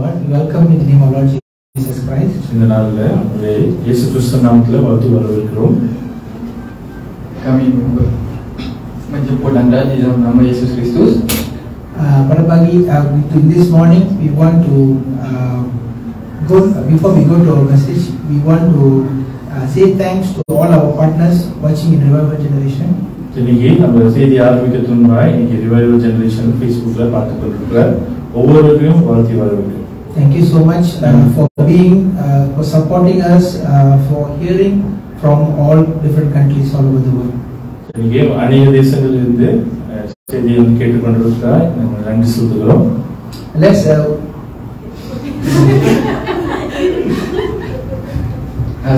Lord. We welcome in the name of Lord Jesus Christ. இந்த நாளில் இயேசு கிறிஸ்து நாமத்தில் வாழ்த்து வரவேற்கிறோம். Kami menjemput anda di dalam nama Yesus Kristus. Pada pagi this morning we want to before we go to our message, we want to say thanks to all our partners watching in Revival Generation. இன்னைக்கு நம்ம செய்தி ஆரம்பிக்கிறதுக்கு முன்னாடி இன்னைக்கு revival generation Facebookல பார்த்து கொண்டிருக்கிற ஒவ்வொருவரையும் வாழ்த்தி வரவேற்கிறோம். Thank you so much for being for supporting us, for hearing from all different countries all over the world. இன்னைக்கு அநேக தேசங்களிலிருந்து செய்தியை கேட்டுக்கொண்டிருக்கிறாய், நம்ம நன்றி சொல்லுகிறோம். Let's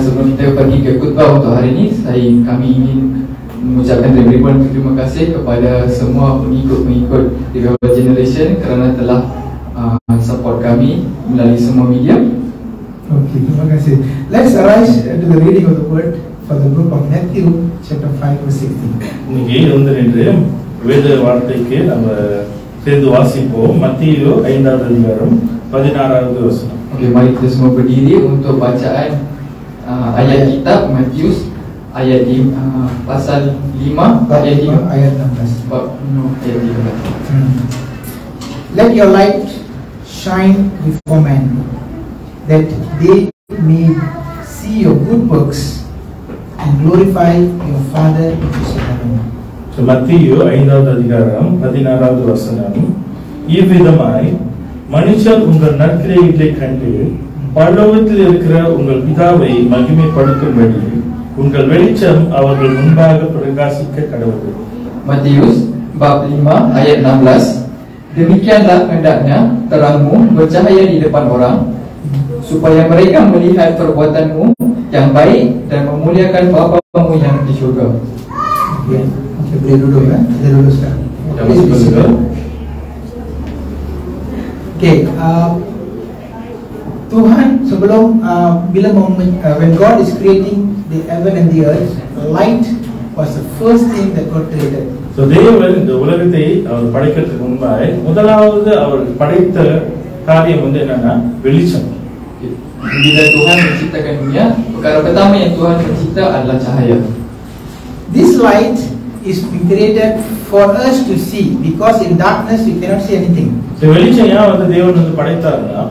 Sebelum kita pergi ke khutbah untuk hari ini, kami ingin mengucapkan ribuan terima kasih kepada semua pengikut-pengikut Revival Generation kerana telah support kami melalui semua media. Okay, terima kasih. Let's arise to the reading of the word for the book of Matthew chapter 5 verse 16. இன்னைக்கு நின்று வேத வார்த்தைக்கு நம்ம சேர்ந்து வாசிப்போம். மத்தேயு 5வது அதிகாரம் 16வது வசனம். Okey, mari kita semua berdiri untuk bacaan ayat kitab Matius ayat pasal 5 ayat 16. Bab ayat 15. Let your light shine before men, that they may see your good works and glorify your Father which is in heaven. So மத்தேயு 5வது அதிகாரம் 16வது வசனம், இவ்விதமாய் மனுஷர் உங்கள் நற்கிரியைகளை கண்டு பரலோகத்தில் இருக்கிற உங்கள் பிதாவை மகிமைப்படுத்தும்படி உங்கள் வெளிச்சம் அவர்கள் முன்பாக பிரகாசிக்க கடவுள். Matius bab 5 ayat 16. Demikianlah hendaknya terangmu bercahaya di depan orang, supaya mereka melihat perbuatanmu yang baik dan memuliakan Bapamu yang di syurga. Okay, boleh duduk ya. Boleh duduk sekarang. Okay, Tuhan sebelum when God is creating the heaven and the earth, light was the first thing that God created. So தேவன் இந்த உலகத்தை அவர் படைக்கிறதுக்கு முன்பாக முதலாவது அவர் படைத்த காரியம் என்னன்னா வெளிச்சம். Bila Tuhan menciptakan dunia, perkara pertama yang Tuhan mencipta adalah cahaya. This light is created for us to see, because in darkness we cannot see anything. So வெளிச்சம் ஏன் தேவன் படைத்தார்னா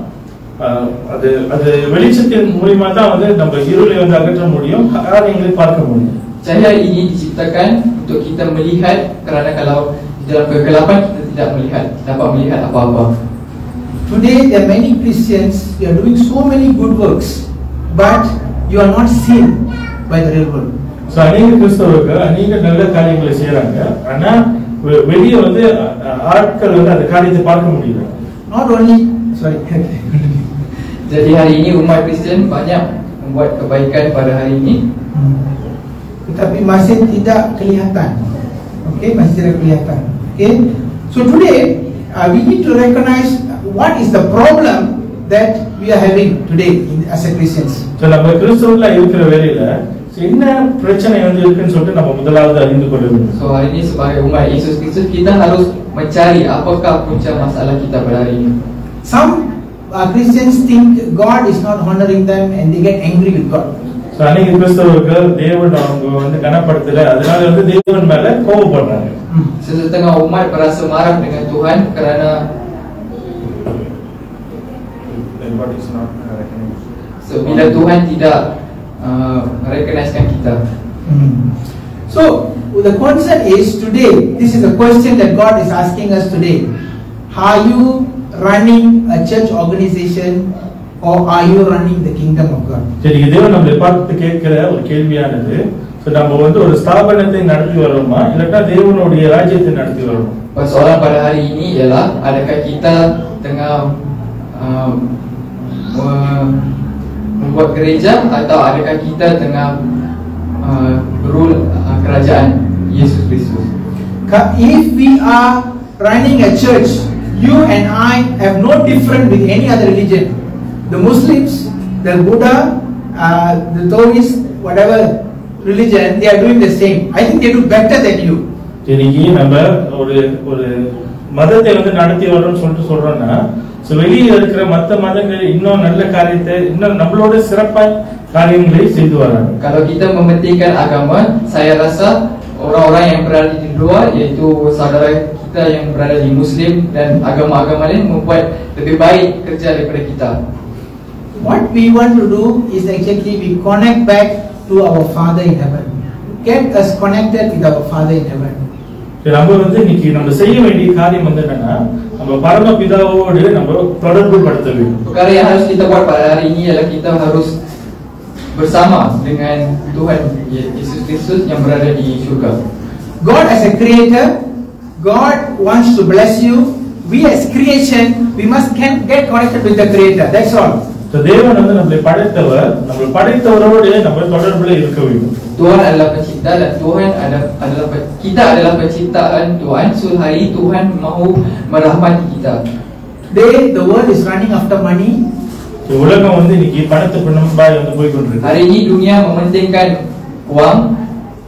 அது வெளிச்சத்தின் மூலமா தான் நம்ம இருளை அகற்ற முடியும், காரியங்களை பார்க்க முடியும். Cahaya ini diciptakan untuk kita melihat, kerana kalau di dalam kegelapan kita tidak dapat melihat apa-apa. Today there are many Christians, they are doing so many good works, but you are not seen by the real world. So அநேக கிறிஸ்தவர்கள் அநேக நல்ல காரியங்களை செய்யறாங்க, ஆனா வெளியே ஆட்கள் அந்த காரியத்தை பார்க்க முடியல. Not only Jadi hari ini umat Kristian banyak membuat kebaikan pada hari ini, tetapi masih tidak kelihatan. Okay, masih tidak kelihatan. Okay, so today we need to recognize what is the problem that we are having today as a Christians. So நம்ம கிறிஸ்தவர்களா இருக்கிற வேளையில என்ன பிரச்சனை இருக்குன்னு சொல்லிட்டு நம்ம முதலாவது அறிந்து கொள்ள வேண்டும். So hari ini sebagai umat Yesus Kristus kita harus mencari apakah punca masalah kita pada hari ini. Some Christians think God is not honoring them and they get angry with God. So அநேக கிறிஸ்தவர்கள் தேவன் அவங்க கனப்படுத்தல, அதனால தேவன் மேல கோபப்படுறாங்க. Setengah umat merasa marah dengan Tuhan kerana bila Tuhan tidak recognizekan kita. So the concern is today, this is a question that God is asking us today. Are you running a church organization or are you running the kingdom of God? சரி, தேவன் நம்மை பார்த்து கேட்கிற ஒரு கேள்வியானது, நம்ம ஒரு ஸ்தாபனத்தை நடத்தி வரோமா இல்லனா தேவனுடைய ராஜ்யத்தை நடத்தி வரோமா? Soalan pada hari ini ialah, adakah kita tengah membuat gereja atau adakah kita tengah rule kerajaan Yesus Kristus? If we are running a church, you and I have no different with any other religion. The Muslims, the Buddha, the Taoists, whatever religion, they are doing the same. I think they do better than you. இன்னைக்கு நம்ம ஒரு மதத்தை நடத்தி வரோம்னு சொல்றோம்னா So வெளியே இருக்கிற மற்ற மதங்கள் இன்னும் நல்ல காரியத்தை இன்னும் நம்மளோட சிறப்பான காரியங்களை செய்து வராங்க. Kalau kita mementingkan agama, saya rasa orang-orang yang berada di luar, iaitu saudara kita yang berada di Muslim dan agama-agama lain membuat lebih baik kerja daripada kita. What we want to do is actually we connect back to our Father in heaven. Get us connected with our Father in heaven. நம்ம வந்து இன்னைக்கு நம்ம செய்ய வேண்டிய காரியம் வந்து என்னன்னா, நம்ம பரமபிதாவோடு நம்ம தொடர்பு படுத்த வேண்டும். Perkara yang harus kita buat pada hari ini adalah kita harus bersama dengan Tuhan Yesus Kristus yang berada di syurga. God as a creator, God wants to bless you. We as creation, we must get connected with the creator. That's all. So தேவன் வந்து நம்மளை படைத்தவர், நம்மளை படைத்தவரோடு நம்ம தொடர்புல இருக்க வேண்டும். Tuhan adalah pencipta dan Tuhan adalah kita adalah penciptaan Tuhan. So hari Tuhan mahu merahmati kita. Today the world is running after money. உலகம் வந்து இன்னைக்கு பணத்தை பின்னாடி வந்து போய் கொண்டிருக்கு. Hari ini dunia mementingkan wang,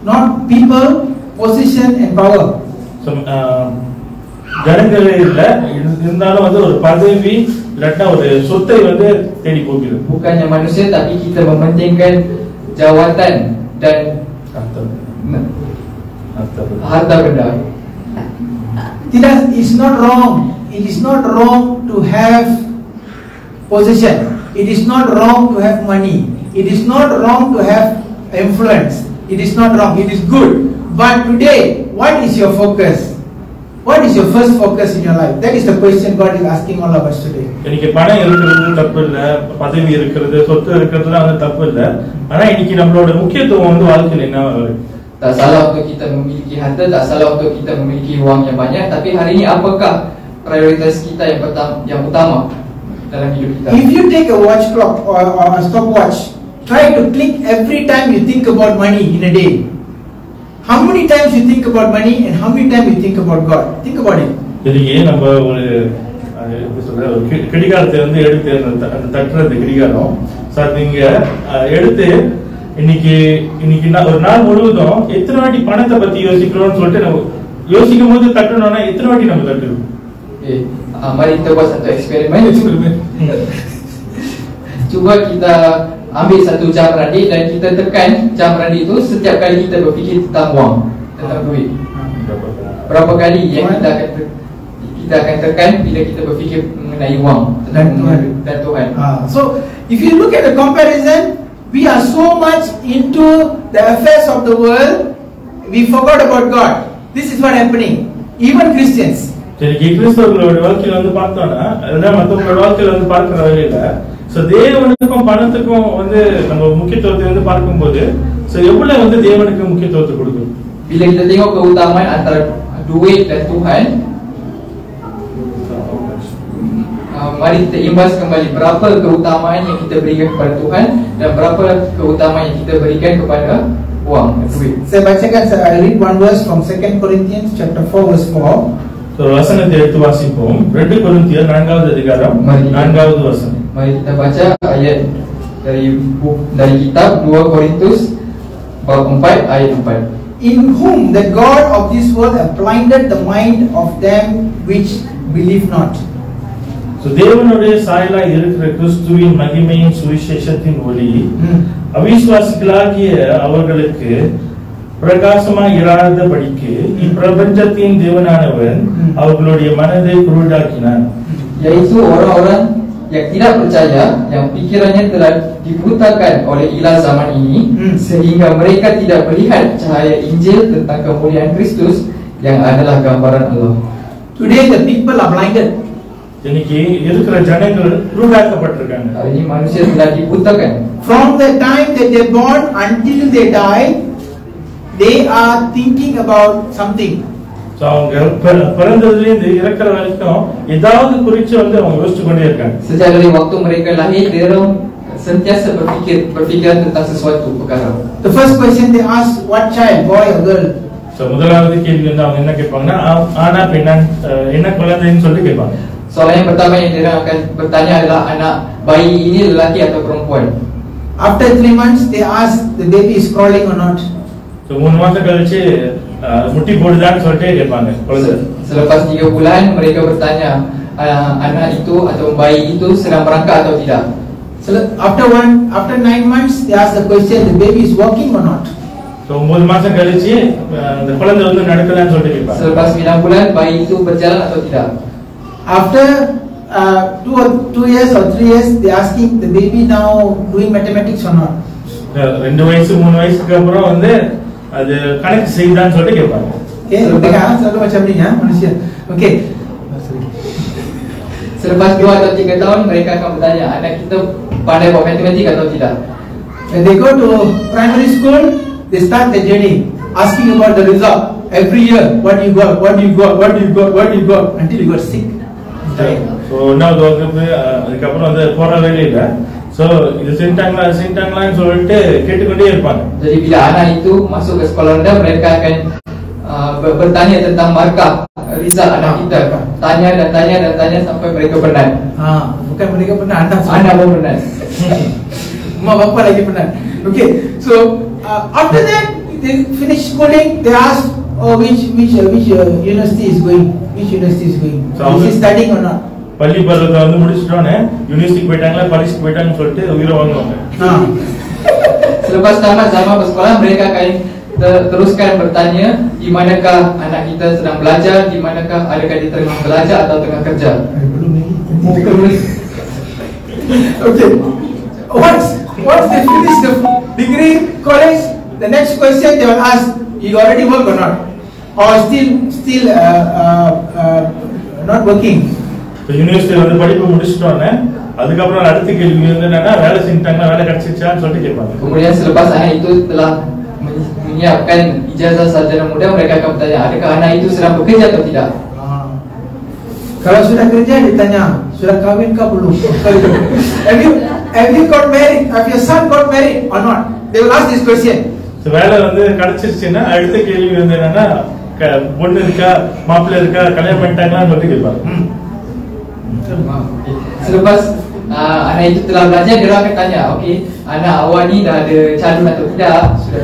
not people, position and power. So ஜனங்களே இல்ல, இருந்தாலும் வந்து ஒரு பதவி இல்லட்டா ஒரு சொத்தை வந்து தேடி போகிறது. Bukannya manusia tapi kita mementingkan jawatan dan harta benda. It's not wrong. It is not wrong to have possession. It is not wrong to have money. It is not wrong to have influence. It is not wrong. It is good. But today, what is your focus? What is your first focus in your life? That is the question God is asking all of us today. இன்னைக்கு பணம் இருக்கிறது தப்பு இல்ல, பதவி இருக்கிறது, சொத்து இருக்கிறதுலாம் வந்து தப்பு இல்ல. ஆனா இன்னைக்கு நம்மளோட முக்கியத்துவம் வந்து வாழ்க்கையில என்ன? Tak salah untuk kita memiliki harta, tak salah untuk kita memiliki wang yang banyak, tapi hari ini apakah prioritas kita yang utama dalam hidup kita? If you take a watch clock or a stopwatch, try to click every time you think about money in a day. How many times you think about money and how many times you think about God? Think about it. இதுக்கு நம்ம ஒரு கடிகாரத்தை வந்து எடுத்து அந்த தட்டுறது கடிகாரம். ஸோ அது நீங்க எடுத்து இன்னைக்கு ஒரு நாள் முழுவதும் எத்தனை வாட்டி பணத்தை பத்தி யோசிக்கிறோம்னு சொல்லிட்டு நம்ம யோசிக்கும் போது தட்டணும்னா எத்தனை வாட்டி நம்ம தட்டுறோம்? Mari kita buat satu eksperimen. Cuba kita ambil satu jam randi dan kita tekan jam randi itu setiap kali kita berfikir tentang wang, tentang duit. Berapa kali yang kita akan tekan bila kita berfikir mengenai wang dan Tuhan. So if you look at the comparison, we are so much into the affairs of the world, we forgot about God. This is what happening. Even Christians. சரி, கிறிஸ்தவர்களோட வாழ்க்கையில வந்து பார்த்தோம்னா அதான் மற்றவங்களோட வாழ்க்கையில வந்து பார்க்கிற வகையில சோ தேவனுக்கும் பணத்துக்கும் வந்து நம்ம முக்கியத்துவத்தை வந்து பார்க்கும்போது சோ எவ்வளவு வந்து தேவனுக்கு முக்கியத்துவத்தை கொடுக்கணும்? Bila kita tengok keutamaan antara duit dan Tuhan, mari kita imbas kembali berapa keutamaan yang kita berikan kepada Tuhan dan berapa keutamaan yang kita berikan kepada wang, duit. Saya bacakan, I read one verse from 2 Corinthians chapter 4 verse 4. So வசனத்தை எடுத்து வாசிப்போம். 2 கொரிந்தியர் 4வது அதிகாரம் 4வது வசனம். Mari kita baca ayat dari kitab 2 Korintus bab 4 ayat 4. In whom the God of this world hath blinded the mind of them which believe not. So தேவனுடைய சாயலாய் இருக்கிற கிறிஸ்துவின் மகிமையின் சுவிசேஷத்தின் ஒளி அவிசுவாசிகளாகிய அவர்களுக்கு பிரகாசமாய் இராதபடிக்கு இப்பிரபஞ்சத்தின் தேவனானவன் அவர்களுடைய மனதை குருடாக்கினான். Yaitu orang-orang yang tidak percaya, yang pikirannya telah dibutakan oleh ilah zaman ini, sehingga mereka tidak melihat cahaya Injil tentang kemuliaan Kristus yang adalah gambaran Allah. Today the people are blinded. இன்னைக்கு இருக்கிற ஜனங்கள் குருடாக்கப்பட்டிருக்காங்க. Hari ini manusia telah dibutakan. From the time that they born until they die, they are thinking about something. So அவங்க பிறந்ததுல இருந்து இறக்குற வரைக்கும் ஏதாவது குறிச்சு வந்து அவங்க யோசிச்சு கொண்டே இருக்காங்க. Sejak dari waktu mereka lahir, dia sentiasa berfikiran tentang sesuatu perkara. The first question they ask, what child, boy or girl? So முதலாவது கேள்வி வந்து அவங்க என்ன கேட்பாங்கன்னா ஆனா பெண்ணா என்ன குழந்தைன்னு சொல்லி கேட்பாங்க. Soalan yang pertama yang dia akan bertanya adalah anak bayi ini lelaki atau perempuan. After 3 months they ask the baby is crawling or not. So 3 மாசம் கழிச்சு முட்டி போடுதான்னு சொல்லிட்டு கேட்பாங்க குழந்தை. Selepas 3 bulan mereka bertanya anak itu atau bayi itu sedang merangkak atau tidak. So after 9 months, they ask the question: the baby is walking or not? So 9 மாசம் கழிச்சு அந்த குழந்தை வந்து நடக்கலன்னு சொல்லிட்டு கேட்பாங்க. Selepas 9 bulan bayi itu berjalan atau tidak. After 2 years or 3 years, they asking the baby now doing mathematics or not? 2 வயசு 3 வயசுக்கு அப்புறம் வந்து அது கணக்கு செய்தான்னு சொல்லிட்டு கேட்பாங்க. Okay, selalu macam ni ya manusia. Okay. Selepas 2 atau 3 tahun mereka akan bertanya, anak kita pandai buat matematik atau tidak. When they go to primary school, they start the journey asking about the result every year. What you got? What you got? What you got? What you got? Until you got sick. So now அதுக்கப்புறம் வந்து போற வேலையில so இது செஞ்சாங்களான்னு சொல்லிட்டு கேட்டுக்கொண்டே இருப்பாங்க. Jadi bila anak itu masuk ke sekolah rendah, mereka akan bertanya tentang markah result anak kita. Tanya dan tanya dan tanya sampai mereka penat. Bukan mereka penat, Anda pun penat. Mak bapa lagi penat. Okay, so after that they finish schooling, they ask which university is going. Which university is going? So, is he studying or not? பள்ளி பருவத்தை வந்து முடிச்சிட்டோன்னே யூனிவர்சிட்டிக்கு போயிட்டாங்களா பரிசுக்கு போயிட்டாங்கன்னு சொல்லிட்டு உயிரை வாங்குவாங்க. Selepas tamat zaman bersekolah, mereka akan teruskan bertanya di manakah anak kita sedang belajar, di manakah adakah dia tengah belajar atau tengah kerja. Okay. Once they finish the degree, college, the next question they will ask: you already work or not, or still not working? University வந்து படிப்பு முடிச்சிட்டோன்னே அதுக்கப்புறம் அடுத்த கேள்வி வந்து என்னன்னா வேலை செஞ்சுட்டாங்களா வேலை கிடைச்சிச்சான்னு சொல்லிட்டு கேட்பாங்க. Kemudian selepas anak itu telah menyiapkan ijazah sarjana muda, mereka akan bertanya, adakah anak itu sedang bekerja atau tidak. Kalau sudah kerja ditanya, sudah kahwin kah belum? Have you got married? Have your son got married or not? They will ask this question. So வேலை வந்து கிடைச்சிருச்சுன்னா அடுத்த கேள்வி வந்து என்னன்னா பொண்ணு இருக்கா மாப்பிள்ளை இருக்கா கல்யாணம் பண்ணிட்டாங்களான்னு சொல்லிட்டு கேட்பாங்க. Selepas anak itu telah belajar, dia akan tanya, okey, anak awak ni dah ada calon atau tidak, sudah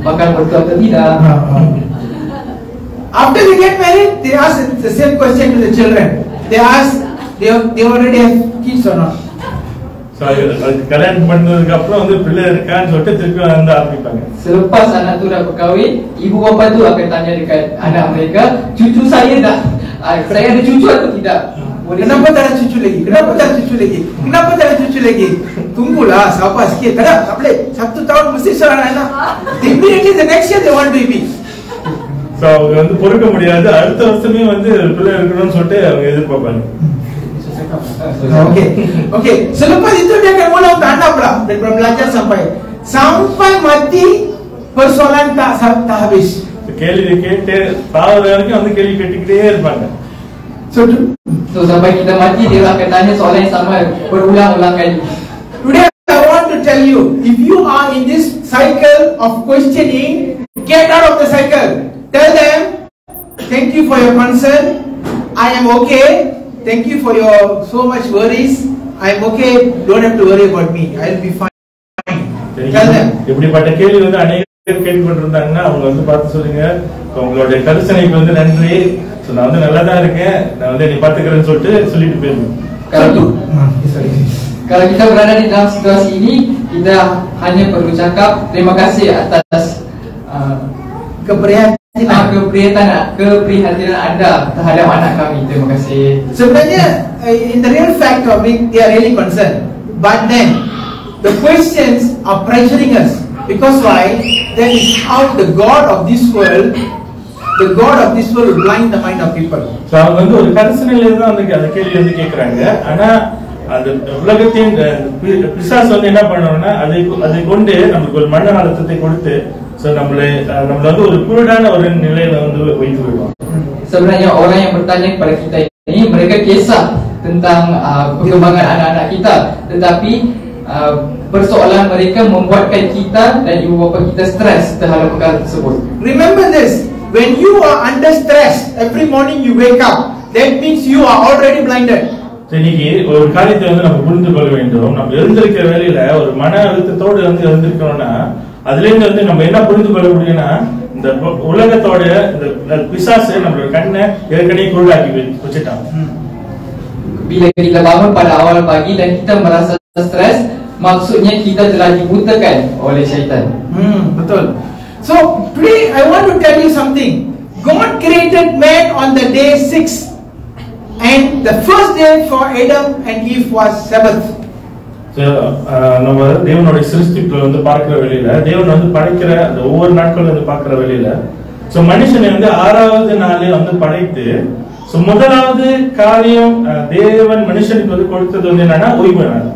bakal bertua atau tidak. After they get married, they ask the same question to the children. They ask, they already have kids or not? So கல்யாணம் பண்ணதுக்கு அப்புறம் வந்து பிள்ளை இருக்கான்னு சொல்லிட்டு திருப்பி வந்து ஆரம்பிப்பாங்க. Selepas anak tu dah berkahwin, ibu bapa tu akan tanya dekat anak mereka, cucu saya dah, saya ada cucu atau tidak. Kenapa tak ada cucu lagi? Kenapa tak ada cucu lagi? Kenapa tak ada cucu lagi? Tunggulah, sabar sikit. Tak boleh. 1 tahun mesti seorang anak. Immediately the next year they want baby. So அவங்க வந்து பொறுக்க முடியாது, அடுத்த வருஷமே வந்து பிள்ளை இருக்கணும்னு சொல்லிட்டு அவங்க எதிர்பார்ப்பாங்க. Okay. Selepas itu dia akan mula untuk anak pula dari belajar sampai mati persoalan tak habis. கேள்வி கேட்டு சாவர வரைக்கும் வந்து கேள்வி கேட்டுக்கிட்டே இருப்பாங்க. So sampai kita mati dia akan tanya soalan yang sama berulang-ulang kali. Today I want to tell you, if you are in this cycle of questioning, get out of the cycle. Tell them, thank you for your concern. I am okay. Thank you for your so much worries. I am okay. Don't have to worry about me. I will be fine. Tell them. இப்படிப்பட்ட கேள்வி வந்து அநேக பேர் கேட்டுக்கொண்டிருந்தாங்கன்னா அவங்க வந்து பார்த்து சொல்லுங்க, உங்களுடைய கரிசனைக்கு வந்து நன்றி. நான் வந்து நல்லா தான் இருக்கேன், நான் வந்து நீ பாத்துக்கிறேன்னு சொல்லிட்டு போயிருந்தேன். Kalau kita berada di dalam situasi ini, kita hanya perlu cakap terima kasih atas keprihatinan anda terhadap anak kami. Terima kasih. Sebenarnya in the real fact of it, they are really concerned. But then the questions are pressuring us. Because why? That is how the God of this world will blind the mind of people. So அவங்க வந்து ஒரு கரிசனையில தான் அந்த கேள்வி வந்து கேக்குறாங்க. ஆனா அந்த உலகத்தின் பிசாசு வந்து என்ன பண்ணணும்னா அதை கொண்டு நமக்கு ஒரு மன அழுத்தத்தை கொடுத்து நம்மள வந்து ஒரு குருடான ஒரு நிலையில வந்து வைத்து விடுவாங்க. Sebenarnya orang yang bertanya kepada kita ini, mereka kisah tentang perkembangan anak-anak kita, tetapi persoalan mereka membuatkan kita dan ibu bapa kita stres terhadap perkara tersebut. Remember this, when you are under stress, every morning you wake up, that means you are already blinded. இன்னைக்கு ஒரு காரியத்தை வந்து நம்ம புரிந்து கொள்ள வேண்டும். நம்ம எழுந்திருக்கிற வேலையில ஒரு மன அழுத்தத்தோடு வந்து எழுந்திருக்கணும்னா அதுல இருந்து வந்து நம்ம என்ன புரிந்து கொள்ள முடியும்னா, இந்த உலகத்தோட இந்த பிசாசு நம்மளோட கண்ணை ஏற்கனவே குருடாக்கி வச்சுட்டான். bila kita bangun pada awal pagi dan kita merasa stres, maksudnya kita telah dibutakan oleh syaitan. Betul. So today I want to tell you something. God created man on the day 6, and the first day for Adam and Eve was Sabbath. So நம்ம தேவனுடைய சிருஷ்டிப்புல வந்து பார்க்கிற வேளையில தேவன் வந்து படைக்கிற அந்த ஒவ்வொரு நாட்களும் வந்து பார்க்கிற வேளையில சோ மனுஷனை வந்து 6வது நாளே வந்து படைத்து சோ முதலாவது காரியம் தேவன் மனுஷனுக்கு வந்து கொடுத்தது வந்து என்னன்னா ஓய்வு நாள்.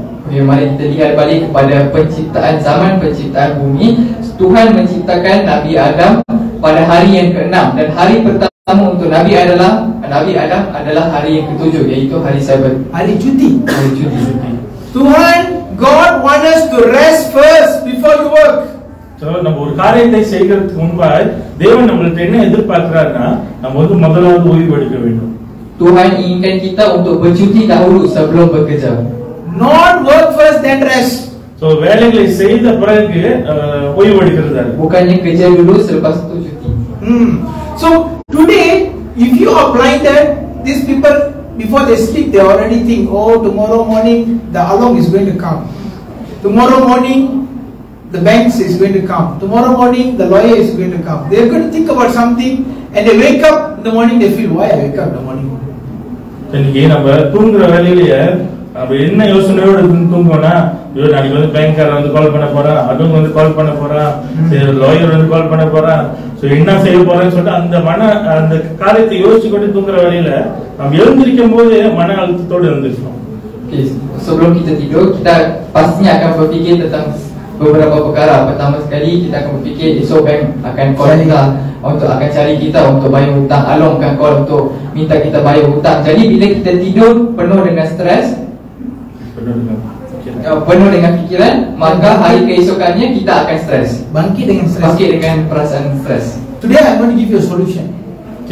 Mari kita lihat balik kepada penciptaan zaman penciptaan bumi. Tuhan menciptakan Nabi Adam pada hari yang ke-6 dan hari pertama untuk Nabi Adam adalah hari yang ke-7, iaitu hari Sabat. Hari cuti. Hari cuti. Tuhan, God wants us to rest first before you work. So நம்ம ஒரு காரியத்தை செய்கிறதுக்கு முன்பாக தேவன் நம்மள்ட்ட என்ன எதிர்பார்க்கிறார்னா நம்ம வந்து முதலாவது ஓய்வு எடுக்க வேண்டும். Tuhan inginkan kita untuk bercuti dahulu sebelum bekerja. Not work first then rest. So வேலைகளை செய்த பிறகு ஓய்வு எடுக்கிறது. Bukannya kerja dulu selepas itu cuti. So today, if you are blinded, these people before they sleep they already think, oh, tomorrow morning the alarm is going to come. Tomorrow morning the banks is going to come. Tomorrow morning the lawyer is going to come. They are going to think about something, and they wake up in the morning, they feel, why I wake up in the morning? இன்னைக்கு நம்ம தூங்குற வேலையிலேயே அப்ப என்ன யோசனையோட தூங்குவோம்னா, ஐயோ நாளைக்கு வந்து பேங்க்காரன் வந்து கால் பண்ண போறான், அதுவும் வந்து கால் பண்ண போறான், லாயர் வந்து கால் பண்ண போறான், சோ என்ன செய்ய போறேன்னு சொல்லிட்டு அந்த காரியத்தை யோசிச்சு கொண்டு தூங்குற வேலையில நம்ம எழுந்திருக்கும் போது மன அழுத்தத்தோடு எழுந்திருக்கோம். Sebelum kita tidur, kita pastinya akan berfikir tentang beberapa perkara. Pertama sekali kita akan berfikir esok bank akan call kita untuk akan cari kita untuk bayar hutang, Along akan call untuk minta kita bayar hutang. Jadi bila kita tidur penuh dengan stres, penuh dengan fikiran, maka hari keesokannya kita akan stres. Bangkit dengan stres. Bangkit dengan perasaan stres. Today I am going to give you a solution.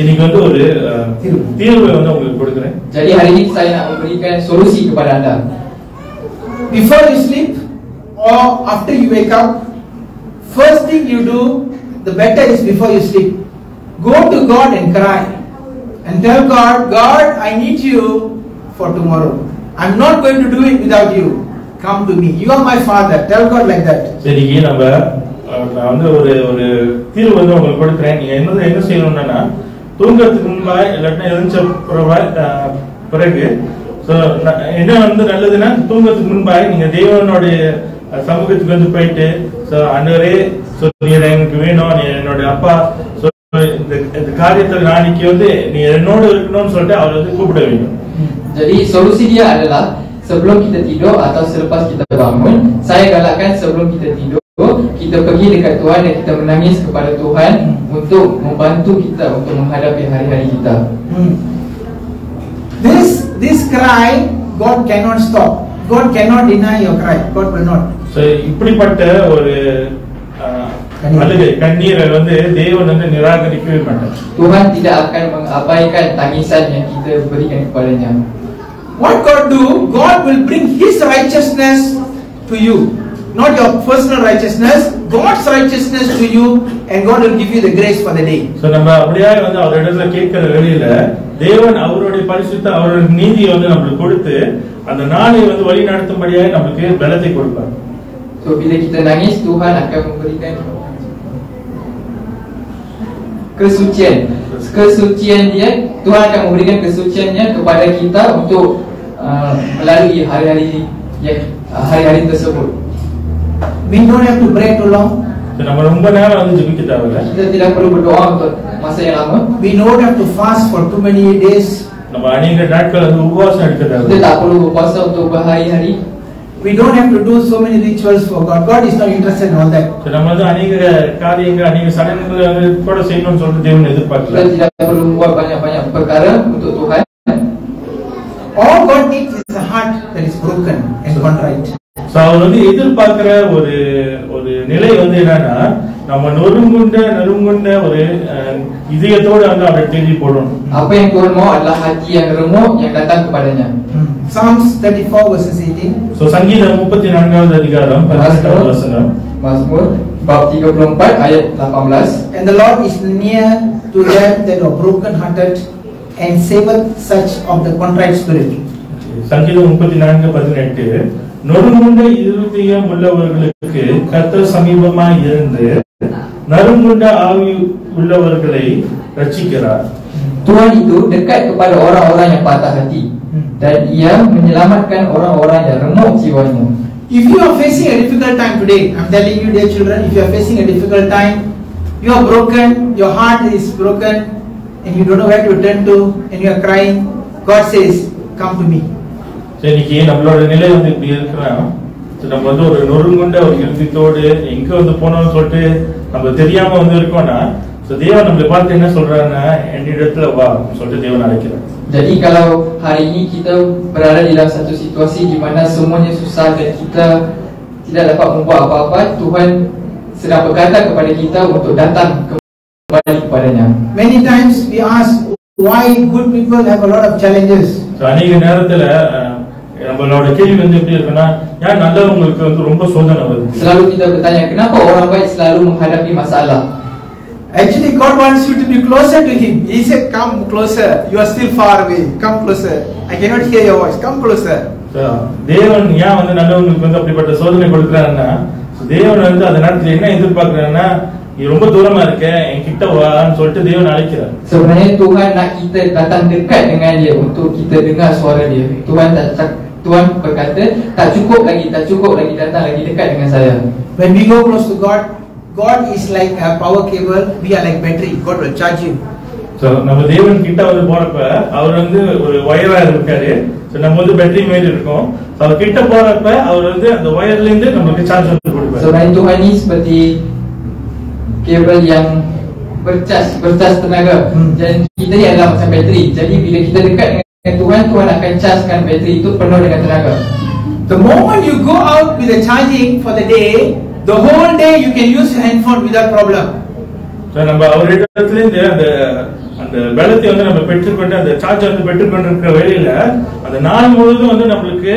இன்னைக்கு வந்து ஒரு தீர்வை வந்து உங்களுக்கு கொடுக்கிறேன். Jadi hari ini saya nak memberikan solusi kepada anda. Before you sleep or after you wake up, first thing you do, the better is before you sleep. Go to God and cry and tell God, God, I need you for tomorrow. I'm not going to do it without you. Come to me. You are my father. Tell God like that. சரி, நான் வந்து ஒரு தீர்வு வந்து உங்களுக்கு கொடுக்கிறேன். நீங்க என்ன செய்யணும்னா, தூங்கறதுக்கு முன்பா இல்லாட்டினா எழுந்த பிறகு என்ன வந்து நல்லதுன்னா, தூங்கறதுக்கு முன்பா நீங்க தேவனுடைய சமூகத்துக்கு வந்து போயிட்டு, ஆண்டவரே எனக்கு வேணும், நீ என்னுடைய அப்பா, இந்த காரியத்தில் நாளைக்கு வந்து நீ என்னோடு இருக்கணும்னு சொல்லிட்டு அவர் வந்து கூப்பிட வேண்டும். Jadi solusi dia adalah sebelum kita tidur atau selepas kita bangun, saya galakkan sebelum kita tidur kita pergi dekat Tuhan dan kita menangis kepada Tuhan untuk membantu kita untuk menghadapi hari-hari kita. This cry, God cannot stop. God cannot deny your cry. God will not. So இப்படிப்பட்ட ஒரு அழுகை கண்ணீரை வந்து தேவன் வந்து நிராகரிக்கவே மாட்டார். Tuhan tidak akan mengabaikan tangisan yang kita berikan kepadanya. What God do? God will bring His righteousness to you, not your personal righteousness. God's righteousness to you, and God will give you the grace for the day. So நம்ம அப்படியே வந்து அவரிடத்துல கேட்கிற வேளையில தேவன் அவருடைய பரிசுத்த அவருடைய நீதியை வந்து நமக்கு கொடுத்து அந்த நாளை வந்து வழி நடத்தும்படியாக நமக்கு பலத்தை கொடுப்பார். So bila kita nangis, Tuhan akan memberikan kesucian dia. Tuhan akan memberikan kesuciannya kepada kita untuk melalui hari-hari tersebut. We don't have to pray too long. நம்ம ரொம்ப நேரம் வந்து ஜெபிக்க தேவையில்லை. Kita tidak perlu berdoa untuk masa yang lama. We don't have to fast for too many days. நம்ம அநேக நாட்கள் வந்து உபவாசம் எடுக்க தேவையில்லை. Kita tak perlu berpuasa untuk berhari-hari. We don't have to do so many rituals for God. God is not interested in all that. நம்ம வந்து அநேக காரியங்கள் அநேக சடங்குகளை வந்து கூட செய்யணும்னு சொல்லிட்டு தேவன் எதிர்பார்க்கல. Kita tidak perlu buat banyak-banyak perkara untuk Tuhan. All God needs is a heart that is broken and contrite. So அவர் வந்து எதிர்பார்க்கிற ஒரு நிலை வந்து என்னன்னா, நம்ம நொறுங்குண்ட ஒரு இதயத்தோடு வந்து அவரை தேடி போடணும். Apa yang Tuhan mau adalah hati yang remuk yang datang kepadanya. Psalms 34 verses 18. So சங்கீதம் 34வது அதிகாரம் 18வது வசனம். Mazmur bab 34 ayat 18. And the Lord is near to them that are broken hearted and saveth such of the contrite spirit. சங்கீதம் 34:18 நொறுங்குண்ட இருதயம் உள்ளவர்களுக்கு கர்த்தர் சமீபமாய் இருந்து நறுங்குண்ட ஆவி உள்ளவர்களை ரட்சிக்கிறார். Tuhan itu dekat kepada orang-orang yang patah hati dan ia menyelamatkan orang-orang yang remuk jiwanya. If you are facing a difficult time today, I'm telling you, dear children, if you are facing a difficult time, you are broken, your heart is broken, and you don't know where to turn to, and you are crying, God says, come to me. இன்னைக்கு நம்மளோட நிலை இப்படி இருக்கிறோம். நம்ம ஒரு நொறுங்குண்ட ஒரு இருதயத்தோடு எங்க போனோம்னு சொல்லிட்டு நம்ம தெரியாம இருக்கோம்னா, தேவன் நம்மளை பார்த்து என்ன சொல்றாருன்னா, என்னிடத்துல வா சொல்லிட்டு தேவன் அழைக்கிறார். Jadi kalau hari ini kita berada dalam satu situasi di mana semuanya susah dan kita tidak dapat membuat apa-apa, Tuhan sedang berkata kepada kita untuk datang kembali kepadanya. Many times we ask why good people have a lot of challenges. அநேக நேரத்துல நம்மளோட கேள்வி எப்படி இருக்குன்னா, ஏன் நல்லவங்களுக்கு ரொம்ப சோதனை வருது? Selalu kita bertanya, kenapa orang baik selalu menghadapi masalah? Actually, God wants you to be closer to Him. He said, come closer. You are still far away. Come closer. I cannot hear your voice. Come closer. தேவன் ஏன் நல்லவங்களுக்கு அப்படிப்பட்ட சோதனை கொடுக்கிறாருன்னா, தேவன் அந்த நேரத்துல என்ன எதிர்பார்க்கிறாருன்னா, நீ ரொம்ப தூரமா இருக்க, என் கிட்ட வான்னு சொல்லிட்டு தேவன் அழைக்கிறார். Sebenarnya Tuhan nak kita datang dekat dengan Dia untuk kita dengar suara Dia. Tuhan berkata, tak cukup lagi datang lagi dekat dengan saya. When we go close to God, God is like a power cable. We are like battery. God will charge you. So நம்ம தேவன் கிட்ட போறப்ப அவர் ஒரு வயரா இருக்காரு. So நம்ம பேட்டரி மாதிரி இருக்கும். அவர் கிட்ட போறப்ப அவர் அந்த வயர்ல இருந்து நமக்கு சார்ஜ் கொடுப்பாரு. Sebenarnya Tuhan ini seperti kabel yang bercas tenaga. Dan kita ni adalah macam bateri. Jadi bila kita dekat dengan Tuhan, Tuhan akan chargekan bateri itu penuh dengan tenaga. The moment you go out with the charging for the day, the whole day you can use your handphone without problem. So நம்ம அவரிடத்துல இருந்து அந்த பலத்தை நம்ம பெற்றுக்கொண்டு அந்த சார்ஜ் பெற்றுக்கொண்டு இருக்கிற வேளையில அந்த நாள் முழுவதும் நம்மளுக்கு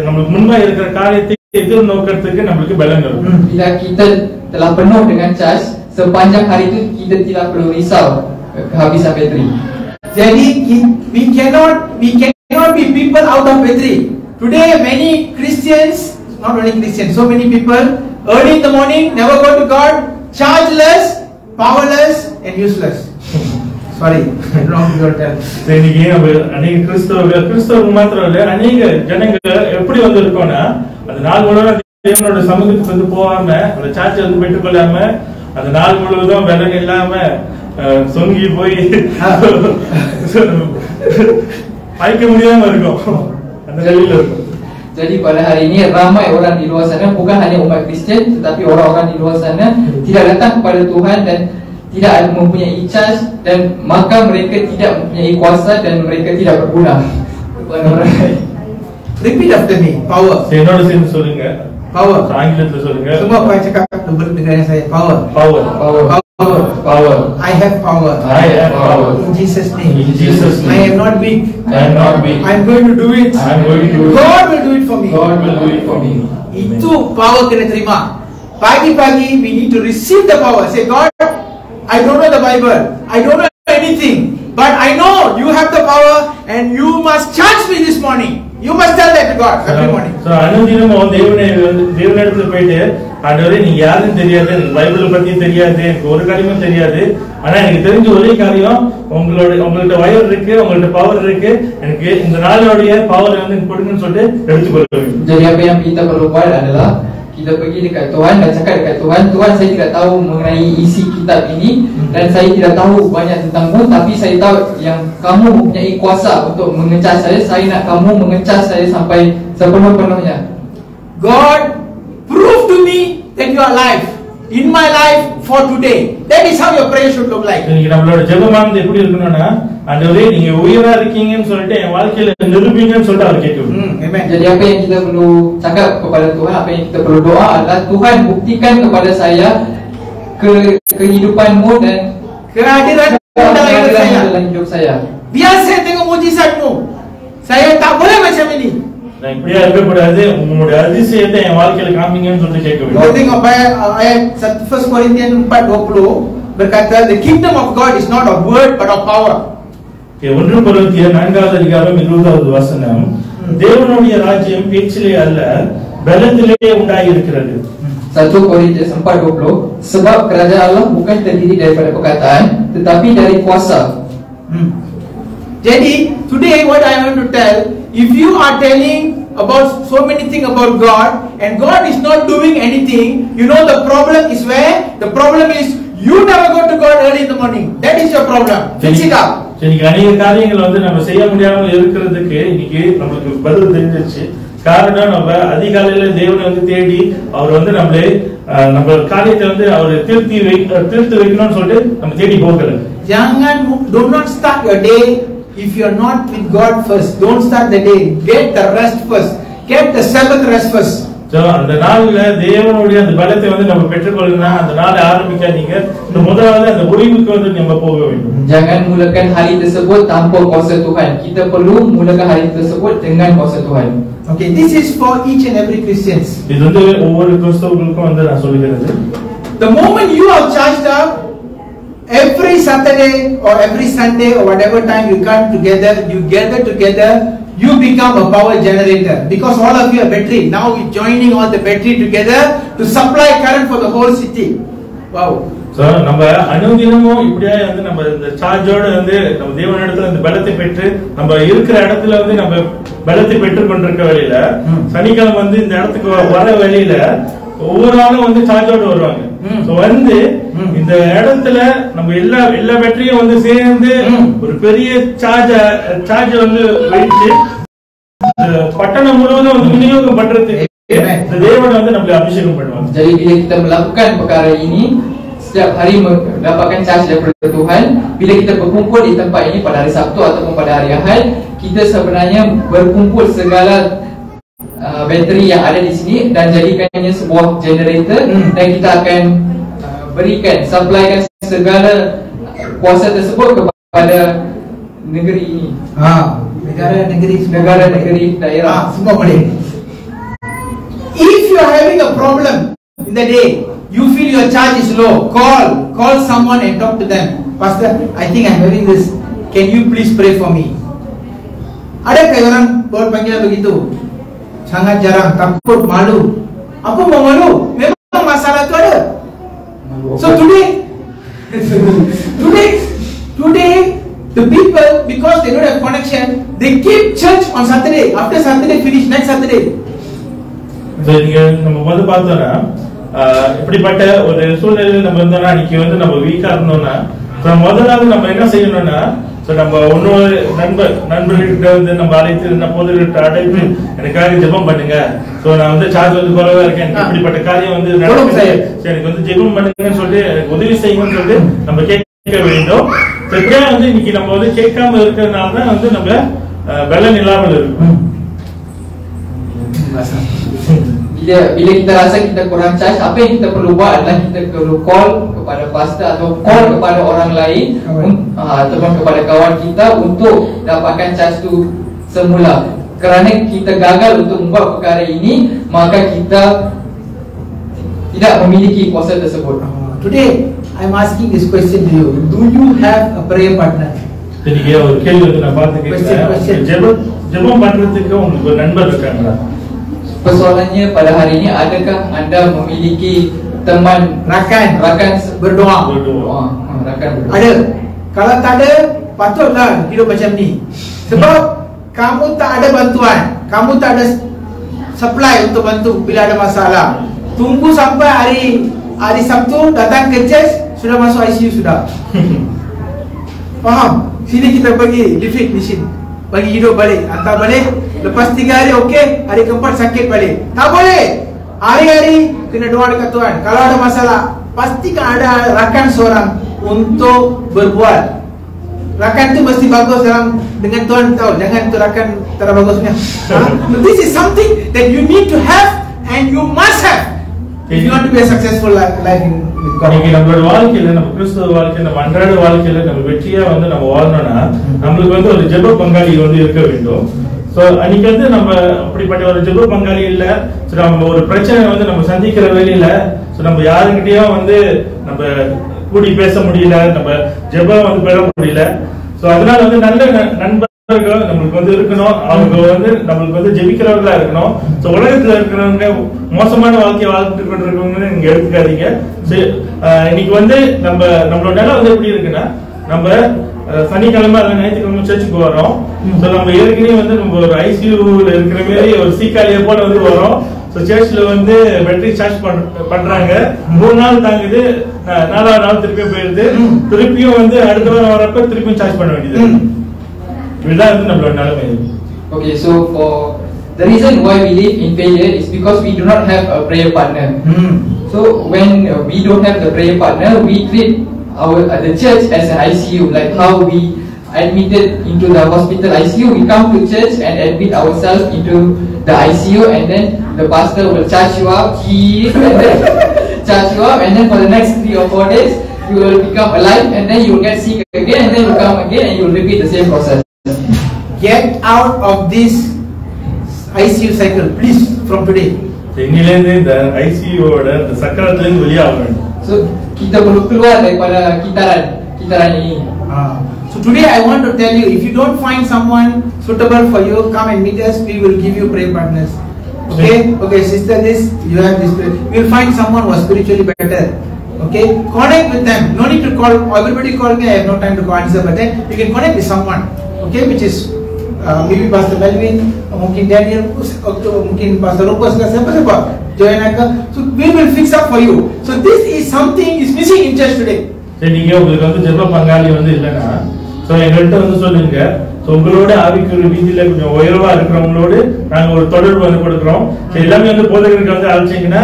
நம்மளுக்கு முன்பா இருக்கிற காரியத்தை எதிர்நோக்கிறதுக்கு நம்மளுக்கு பலம் இருக்கும். Bila kita telah penuh dengan charge, sepanjang hari itu kita tidak perlu risau kehabisan bateri. Jadi we cannot be people out of battery. Today many Christians, not only Christians, so many people early in the morning never go to God, chargeless, powerless and useless. Sorry, wrong your term. இன்னைக்கு அநேக கிறிஸ்தவர்கள் மாத்திரம் இல்ல, அநேக ஜனங்கள் எப்படி இருக்கோம்னா, அந்த நாள் முழுவதும் தேவனோட சமூகத்துக்கு போகாம, அந்த சார்ஜ் பெற்றுக்கொள்ளாம, அந்த நாள் முழுவதும் பலன் இல்லாம சொங்கி போய் பாய்க்க முடியாம இருக்கும். அந்த நிலையில இருக்கும். Jadi pada hari ini ramai orang di luar sana, bukan hanya umat Kristian, tetapi orang-orang di luar sana tidak datang kepada Tuhan dan tidak mempunyai charge, dan maka mereka tidak mempunyai kuasa dan mereka tidak berguna. Repeat after me. Power. என்னோட சேர்ந்து சொல்லுங்க. Power. ஆங்கிலத்துல சொல்லுங்க. Semua apa cakap dengan saya. Power. Power. Power. Power. Power. I have power. I have power. In Jesus' name. In Jesus' name. I am not weak. I am not weak. I am going to do it. I am going to do it. God will do it for me. God will do it for me. Itu power kena terima. Pagi-pagi we need to receive the power. Say, God, I don't know the Bible. I don't know anything. But I know you have the power and you must charge me this morning. You must tell that to God every morning. So அனுதினமும் தேவனிடத்துல போயிட்டு, ஆண்டவரே நீங்க யாருன்னு தெரியாது, எனக்கு பைபிள் பத்தி தெரியாது, எனக்கு ஒரு காரியமும் தெரியாது, ஆனா எனக்கு தெரிஞ்ச ஒரே காரியம் உங்கள்ட்ட வயர் இருக்கு, உங்கள்ட்ட பவர் இருக்கு, எனக்கு இந்த நாளோடைய பவர் கொடுங்கன்னு சொல்லிட்டு எடுத்துக்கொள்ளுங்க. Jadi apa yang kita perlu buat adalah kita pergi dekat Tuhan dan cakap dekat Tuhan, Tuhan saya tidak tahu mengenai isi kitab ini dan saya tidak tahu banyak tentangmu, tapi saya tahu yang kamu mempunyai kuasa untuk mengecas saya nak kamu mengecas saya sampai sepenuh-penuhnya. God, prove to me that you are alive in my life for today. That is how your prayer should look like. இன்னைக்கு நம்மளோட ஜெபமானது எப்படி இருக்கணும்னா, ஆண்டவரே நீங்க உயிரா இருக்கீங்கன்னு சொல்லிட்டு என் வாழ்க்கையில நிரூபிங்கன்னு சொல்லிட்டு அவர் கேட்கணும். Amen. Jadi apa yang kita perlu cakap kepada Tuhan, apa yang kita perlu doa adalah, Tuhan buktikan kepada saya kehidupanmu dan kehadiran dalam hidup saya. Biar saya tengok mujizatmu. Saya tak boleh macam ini. நான் இப்படியா இருக்கக்கூடாது, உங்களுடைய அதிசயத்தை என் வாழ்க்கையில காமிங்கன்னு சொல்லிட்டு கேட்க வேண்டும். Kita tengok ayat 1 Korintians 4:20 berkata, the kingdom of God is not of word but of power. 1 கொரிந்தியர் 4வது அதிகாரம் 20வது வசனம், தேவனுடைய ராஜ்யம் பேச்சிலே அல்ல பலத்திலே உண்டாயிருக்கிறது. 1 Korintus 4:20, sebab kerajaan Allah bukan terdiri daripada perkataan tetapi dari kuasa. Jadi today what I want to tell, if you are telling about so many things about God and God is not doing anything, you know the problem is where? The problem is you never go to God early in the morning. That is your problem. Fix it up. இன்னைக்கு அநேக காரியங்கள் வந்து நம்ம செய்ய முடியாமல் இருக்கிறதுக்கு இன்னைக்கு நமக்கு பதில் தெரிஞ்சிருச்சு. காரணம் நம்ம அதிகாலையில தேவனை வந்து தேடி அவர் வந்து நம்ம காரியத்தை வந்து அவர் தீர்த்து வைக்கணும்னு சொல்லிட்டு நம்ம தேடி போகல. Do not start your day if you are not with God first. Don't start the day. Get the rest first. Get the Sabbath rest first. So அந்த நாள்ல தேவனுடைய அந்த பலத்தை வந்து நம்ம பெற்றுக்கொள்ளணும்னா அந்த நாளை ஆரம்பிக்காதீங்க. முதலாவது அந்த ஓய்வுக்கு வந்து நம்ம போக வேண்டும். Jangan mulakan hari tersebut tanpa kuasa Tuhan. Kita perlu mulakan hari tersebut dengan kuasa Tuhan. Okay, this is for each and every Christians. இது வந்து ஒவ்வொரு கிறிஸ்தவர்களுக்கும் வந்து நான் சொல்லுகிறது. The moment you are charged up, every Saturday or every Sunday or whatever time you come together, you gather together, you become a power generator because all of you are battery. Now we joining all the battery together to supply current for the whole city. Wow. So நம்ம அனுதினமும் இப்படியே வந்து நம்ம இந்த சார்ஜோட வந்து நம்ம தேவனிடத்துல இந்த பலத்தை பெற்று நம்ம இருக்கிற இடத்துல வந்து நம்ம பலத்தை பெற்று கொண்டிருக்க வேளையில சனிக்கிழமை வந்து இந்த இடத்துக்கு வர வேளையில ஒவ்வொரு நாளும் வந்து சார்ஜோட வருவாங்க. சோ வந்து இந்த இடத்துல நம்ம எல்லா பேட்டரியும் வந்து சேர்ந்து ஒரு பெரிய சார்ஜ் வந்து வைத்து பட்டணம் முழுவதும் வந்து விநியோகம் பண்றதுக்கு இந்த தேவன் வந்து நம்மளை அபிஷேகம் பண்ணுவாங்க. Jadi bila kita melakukan perkara ini, setiap hari mendapatkan charge daripada Tuhan. Bila kita berkumpul di tempat ini pada hari Sabtu ataupun pada hari Ahad, kita sebenarnya berkumpul segala bateri yang ada di sini dan jadikannya sebuah generator dan kita akan berikan, supplykan segala kuasa tersebut kepada negeri ini. Negara-negeri daerah semua boleh. If you are having a problem in the day, you feel your charge is low, call someone and talk to them. Pastor, I think I am having this. Can you please pray for me? Ada kayak orang buat panggilan begitu? Sangat jarang, takut, malu. Apa mau malu? Memang masalah itu ada. So today, the people, because they don't have connection, they keep church on Saturday. After Saturday finish, next Saturday. நம்ம வந்து பார்த்தோம்னா இப்படிப்பட்ட ஒரு சூழ்நிலையில் நம்ம இருந்தோம்னா இன்னைக்கு வந்து நம்ம வீக்கா இருந்தோம்னா முதலாவது நம்ம என்ன செய்யணும்னா நம்ம இன்னொரு நண்பர்கிட்ட வந்து நம்ம அழைத்து போதர்கிட்ட அழைத்து எனக்காக ஜெபம் பண்ணுங்க. சோ நான் வந்து சார்ஜ் வந்து குறைவா இருக்கேன், இப்படிப்பட்ட காரியம் வந்து எனக்கு வந்து ஜெபம் பண்ணுங்கன்னு சொல்லிட்டு எனக்கு உதவி செய்யுங்கன்னு சொல்லிட்டு நம்ம கேட்க வேண்டும். எப்படியா வந்து இன்னைக்கு நம்ம வந்து கேட்காம இருக்கிறதுனால தான் வந்து நம்ம பலன் இல்லாமல் இருக்கும். Bila kita rasa kita kurang charge, apa yang kita perlu buat adalah kita perlu call kepada pastor atau call kepada orang lain ataupun kepada kawan kita untuk dapatkan charge tu semula. Kerana kita gagal untuk membuat perkara ini, maka kita tidak memiliki kuasa tersebut. Today I am asking this question to you. Do you have a prayer partner? இன்னைக்கு ஒரு கேள்வி வந்து நான் பார்த்து கேட்கிறேன். ஜெபம் பண்றதுக்கு உங்களுக்கு ஒரு நண்பர் இருக்காங்களா? Persoalannya pada hari ini, adakah anda memiliki teman rakan berdoa? Rakan berdoa. Ada. Kalau tak ada, patutlah hidup macam ni. Sebab kamu tak ada bantuan, kamu tak ada supply untuk bantu bila ada masalah. Tunggu sampai hari Sabtu datang ke church sudah masuk ICU sudah. Faham? Sini kita bagi lift mesin, bagi hidup balik, hantar balik. Lepas 3 hari okey, hari keempat sakit balik. Tak boleh. Hari-hari kena doa dekat Tuhan. Kalau ada masalah, pastikan ada rakan seorang untuk berbuat. Rakan tu mesti bagus dalam dengan Tuhan tahu. Jangan tu rakan tak bagusnya. This is something that you need to have and you must have if you want to be a successful life in God. இன்னைக்கு நம்மளோட வாழ்க்கையில, நம்ம கிறிஸ்தவ வாழ்க்கையில, நம்ம அன்றாட வாழ்க்கையில நம்ம வெற்றியா வந்து நம்ம வாழணும்னா நம்மளுக்கு வந்து ஒரு ஜெப பங்காளி வந்து இருக்க வேண்டும். சோ அன்னைக்கு வந்து நம்ம அப்படிப்பட்ட ஒரு ஜெப பங்காளி இல்ல, நம்ம ஒரு பிரச்சனை வந்து நம்ம சந்திக்கிற வேளையில நம்ம யாருக்கிட்டயும் வந்து நம்ம கூடி பேச முடியல, நம்ம ஜெபம் வந்து பெற முடியல. சோ அதனால வந்து நல்ல நண்பர்கள் நம்மளுக்கு வந்து இருக்கணும். அவங்க வந்து நம்மளுக்கு வந்து ஜெபிக்கிறவர்களா இருக்கணும். சோ உலகத்துல இருக்கிறவங்க மோசமான வாழ்க்கையை வாழ்ந்துட்டு கொண்டிருக்கவங்க நீங்க எடுத்துக்காதீங்க. இன்னைக்கு வந்து நம்மளோட நிலை வந்து எப்படி இருக்குன்னா, நம்ம சனிக்கிழமை அல்ல ஞாயிற்றுக்கிழமை சர்ச்சுக்கு வரோம். நம்ம ஏற்கனவே வந்து நம்ம ஒரு ஐசியூல இருக்கிற மாதிரி ஒரு சீக்காலியை போல வந்து வரோம். சர்ச்ல வந்து பேட்டரி சார்ஜ் பண்றாங்க, 3 நாள் தாங்குது, 4வது நாள் திருப்பியும் போயிருது, திருப்பியும் வந்து அடுத்த வாரம் வரப்ப திருப்பியும் சார்ஜ் பண்ண வேண்டியது. இதுதான் வந்து நம்மளோட நிலைமை. Okay, so for the reason why we live in failure is because we do not have a prayer partner. So when we don't have the prayer partner, we treat the church as an ICU, like how we admitted into the hospital ICU. We come to church and admit ourselves into the ICU, and then the pastor will charge you up, and then charge you up, and then for the next 3 or 4 days you will become alive, and then you will get sick again, and then you come again, and you will repeat the same process. Get out of this ICU cycle, please, from today. இன்னிலிருந்து இந்த ஐசியூவோட இந்த சக்கரத்திலிருந்து வெளியாகணும். So kita perlu keluar daripada kitaran ini. So today I want to tell you, if you don't find someone suitable for you, come and meet us. We will give you prayer partners. Okay, sister, you have this. We will find someone who is spiritually better. Okay, connect with them. No need to call. Everybody call me. I have no time to answer, but then you can connect with someone. Okay, which is maybe Pastor Melvin, mungkin Daniel, mungkin Pastor Rupus, siapa join aja. So we will fix up for you. So this is something is missing in church today. சரி, நீங்க உங்களுக்கு வந்து ஜெப பங்காளி வந்து இல்லைன்னா சோ எங்கள்கிட்ட வந்து சொல்லுங்க. சோ உங்களோட ஆவிக்குரிய வீதியில கொஞ்சம் உயர்வா இருக்கிறவங்களோடு நாங்க ஒரு தொடர்பு வந்து கொடுக்குறோம். எல்லாமே வந்து போதகருக்கு வந்து அழைச்சிங்கன்னா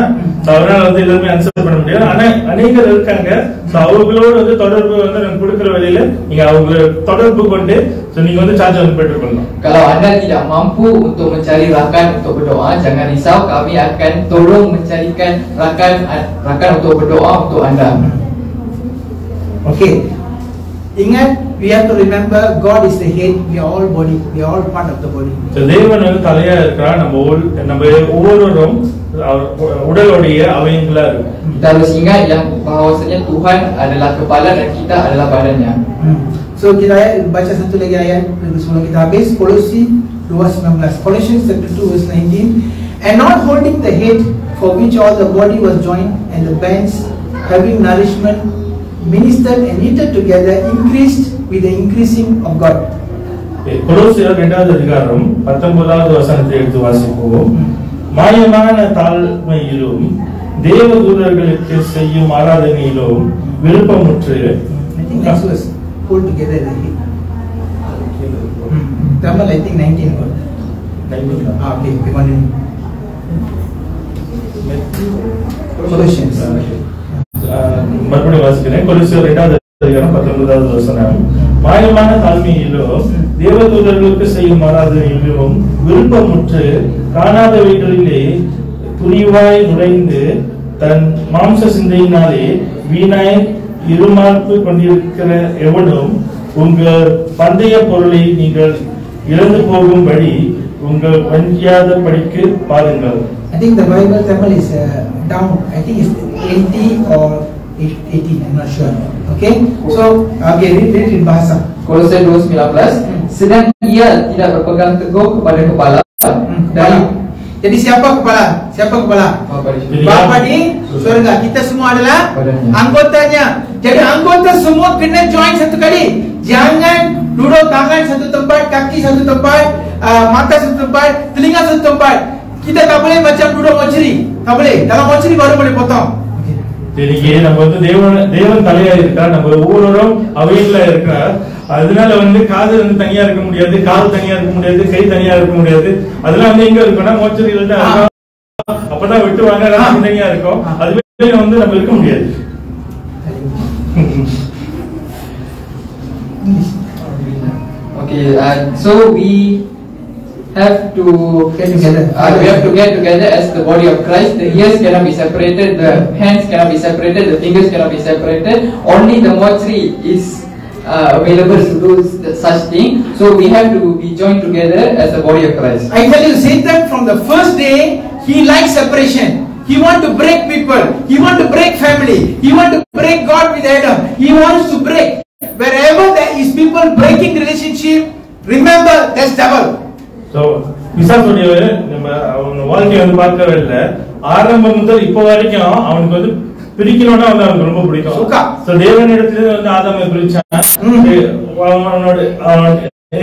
அதனால வந்து எல்லாமே ஆன்சர் பண்ண முடியாது. ஆனா அநேகர் இருக்காங்க. சோ அவங்களோட வந்து தொடர்பு வந்து நாங்க கொடுக்குற வழியில நீங்க அவங்க தொடர்பு கொண்டு சோ நீங்க வந்து சார்ஜ் வந்து பெற்றுக்கொள்ளலாம். Kalau anda tidak mampu untuk mencari rakan untuk berdoa, jangan risau, kami akan tolong mencarikan rakan untuk berdoa untuk anda. Okay, ingat, we have to remember God is the head. We are all body. We are all part of the body. So தேவன் வந்து தலையா இருக்கிறார். நம்ம ஒவ்வொருவரும் உடலுடைய அவயங்களா இருக்கு. Kita harus ingat yang bahawasanya Tuhan adalah kepala dan kita adalah badannya. So kita baca satu lagi ayat sebelum kita habis, Kolose 2:19. Colossians chapter 2 verse 19. And not holding the head, for which all the body was joined, and the bands having nourishment ministered and knitted together, increased with the increasing of God. கொலோசியர் 2வது அதிகாரம் 19வது வசனத்தை எடுத்து வாசிப்போம். மாயமான தாழ்மையிலும் தேவதூதர்களுக்கு செய்யும் ஆராதனையிலும் விருப்பமுற்று, I think next verse, hold together the head. Tamil, I think 19 word. Okay, we want Colossians. மறுபடியும் வாசிக்கிறேன். கொலோசியர் 2வது அதிகாரம் 19வது வசனம். மாயமான தாழ்மையிலும் தேவதூதர்களுக்கு செய்யும் ஆராதனையிலும் விருப்பமுற்று காணாதவைகளிலே துணிவாய் நுழைந்து தன் மாம்ச சிந்தையினாலே வீணாய் இருமாப்பு கொண்டிருக்கிற எவனும் உங்கள் பந்தய பொருளை நீங்கள் இழந்து போகும்படி உங்கள் வஞ்சியாத படிக்கு பாருங்கள். I think the Bible Tamil is down. I think it's 20 or 18. I'm not sure. Okay. So read in bahasa. Kolose 2:19. Sedang ia tidak berpegang teguh kepada kepala. Jadi siapa kepala? Siapa kepala? Bapa di surga. Kita semua adalah anggotanya. Jadi anggota semua kena join satu kali. Jangan duduk tangan satu tempat, kaki satu tempat, mata satu tempat, telinga satu tempat. Kita tak boleh macam duduk mochri. Tak boleh. Dalam mochri baru boleh potong. இன்னைக்கு நம்ம வந்து தேவன் தலையா இருக்கா, நம்ம ஒவ்வொருவரும் அவையில இருக்கிறார். அதனால வந்து காது வந்து தனியா இருக்க முடியாது, கால் தனியா இருக்க முடியாது, கை தனியா இருக்க முடியாது. அதெல்லாம் வந்து எங்க இருக்குன்னா மோச்சரியில தான் அப்பதான் வெட்டுவாங்க, தனியா இருக்கும். அதுவே வந்து நம்ம இருக்க முடியாது. Okay, so we have to get together. We have to get together as the body of Christ. The ears cannot be separated, the hands cannot be separated, the fingers cannot be separated. Only the mortuary is available to do such thing. So we have to be joined together as the body of Christ. I tell you, Satan from the first day, he likes separation. He wants to break people. He wants to break family. He wants to break God with Adam. He wants to break. wherever there is people breaking relationship, remember that's devil. So பிசாசுடைய நம்ம அவன் வாழ்க்கையை வந்து பார்க்கவே இல்லை. ஆரம்பம் முதல் இப்போ வரைக்கும் அவனுக்கு வந்து பிரிக்கணும்னா வந்து அவனுக்கு ரொம்ப பிடிக்கும். So தேவனிடத்துல வந்து ஆதாமை பிரிச்சான். அவனோட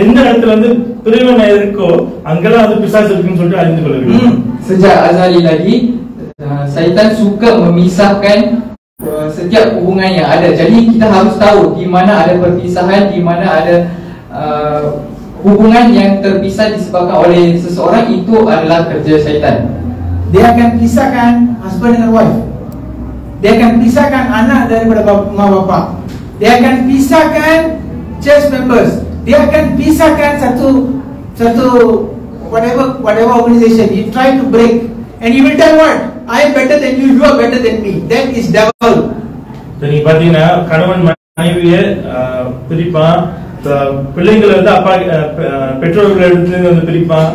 எந்த இடத்துல வந்து பிரிவினை இருக்கோ அங்கெல்லாம் வந்து பிசாசு இருக்குன்னு சொல்லிட்டு அறிந்து கொள்ளுங்க. Sejak azali lagi syaitan suka memisahkan setiap hubungan yang ada. Jadi kita harus tahu di mana ada perpisahan, di mana ada hubungan yang terpisah disebabkan oleh seseorang, itu adalah kerja syaitan. Dia akan pisahkan husband dengan wife. Dia akan pisahkan anak daripada mak bapak. Dia akan pisahkan church members. Dia akan pisahkan satu whatever organization. He try to break, and he will tell what? I am better than you. You are better than me. That is devil. நீ பாத்தீங்கன்னா கணவன் மனைவியை பிரிப்பான். பிள்ளைங்களை வந்து அப்பா பெற்றோர்கள் இடத்துல வந்து பிரிப்பான்.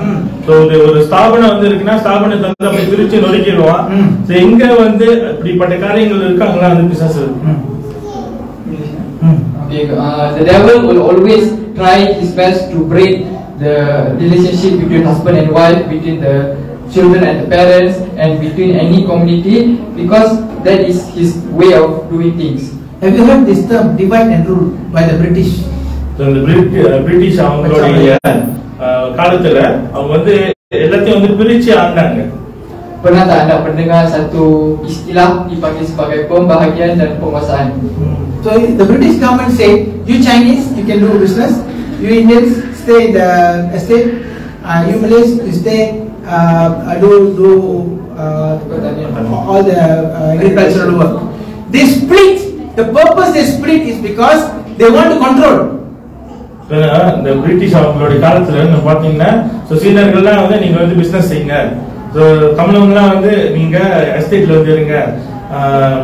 ஒரு ஸ்தாபனம் வந்து இருக்குன்னா ஸ்தாபனத்தை வந்து அப்படி பிரிச்சு நொறுக்கிடுவான். எங்க வந்து இப்படிப்பட்ட காரியங்கள் இருக்கு அங்கெல்லாம் வந்து பிசாசு இருக்கு. The devil will always try his best to break the relationship between husband and wife, between the children and the parents, and between any community, because that is his way of doing things. Have you heard this term divide and rule by the British? இந்த பிரிட்டிஷ் அவங்களுடைய காலத்துல அவங்க வந்து எல்லாத்தையும் வந்து பிரிச்சு ஆண்டாங்க. Pernah tak anda mendengar satu istilah dipanggil sebagai pembahagian dan penguasaan? So the British government say, you Chinese, you can do business. You Indians stay in the estate. You Malays, you stay do all the agricultural work. They split. The purpose they split is because they want to control. இந்த பிரிட்டிஷ் அவங்களுடைய காலத்துல பாத்தீங்கன்னா சீனர்கள்லாம் வந்து நீங்க வந்து பிசினஸ் செய்யுங்க, தமிழவங்கலாம் வந்து நீங்க எஸ்டேட்ல வந்து இருங்க,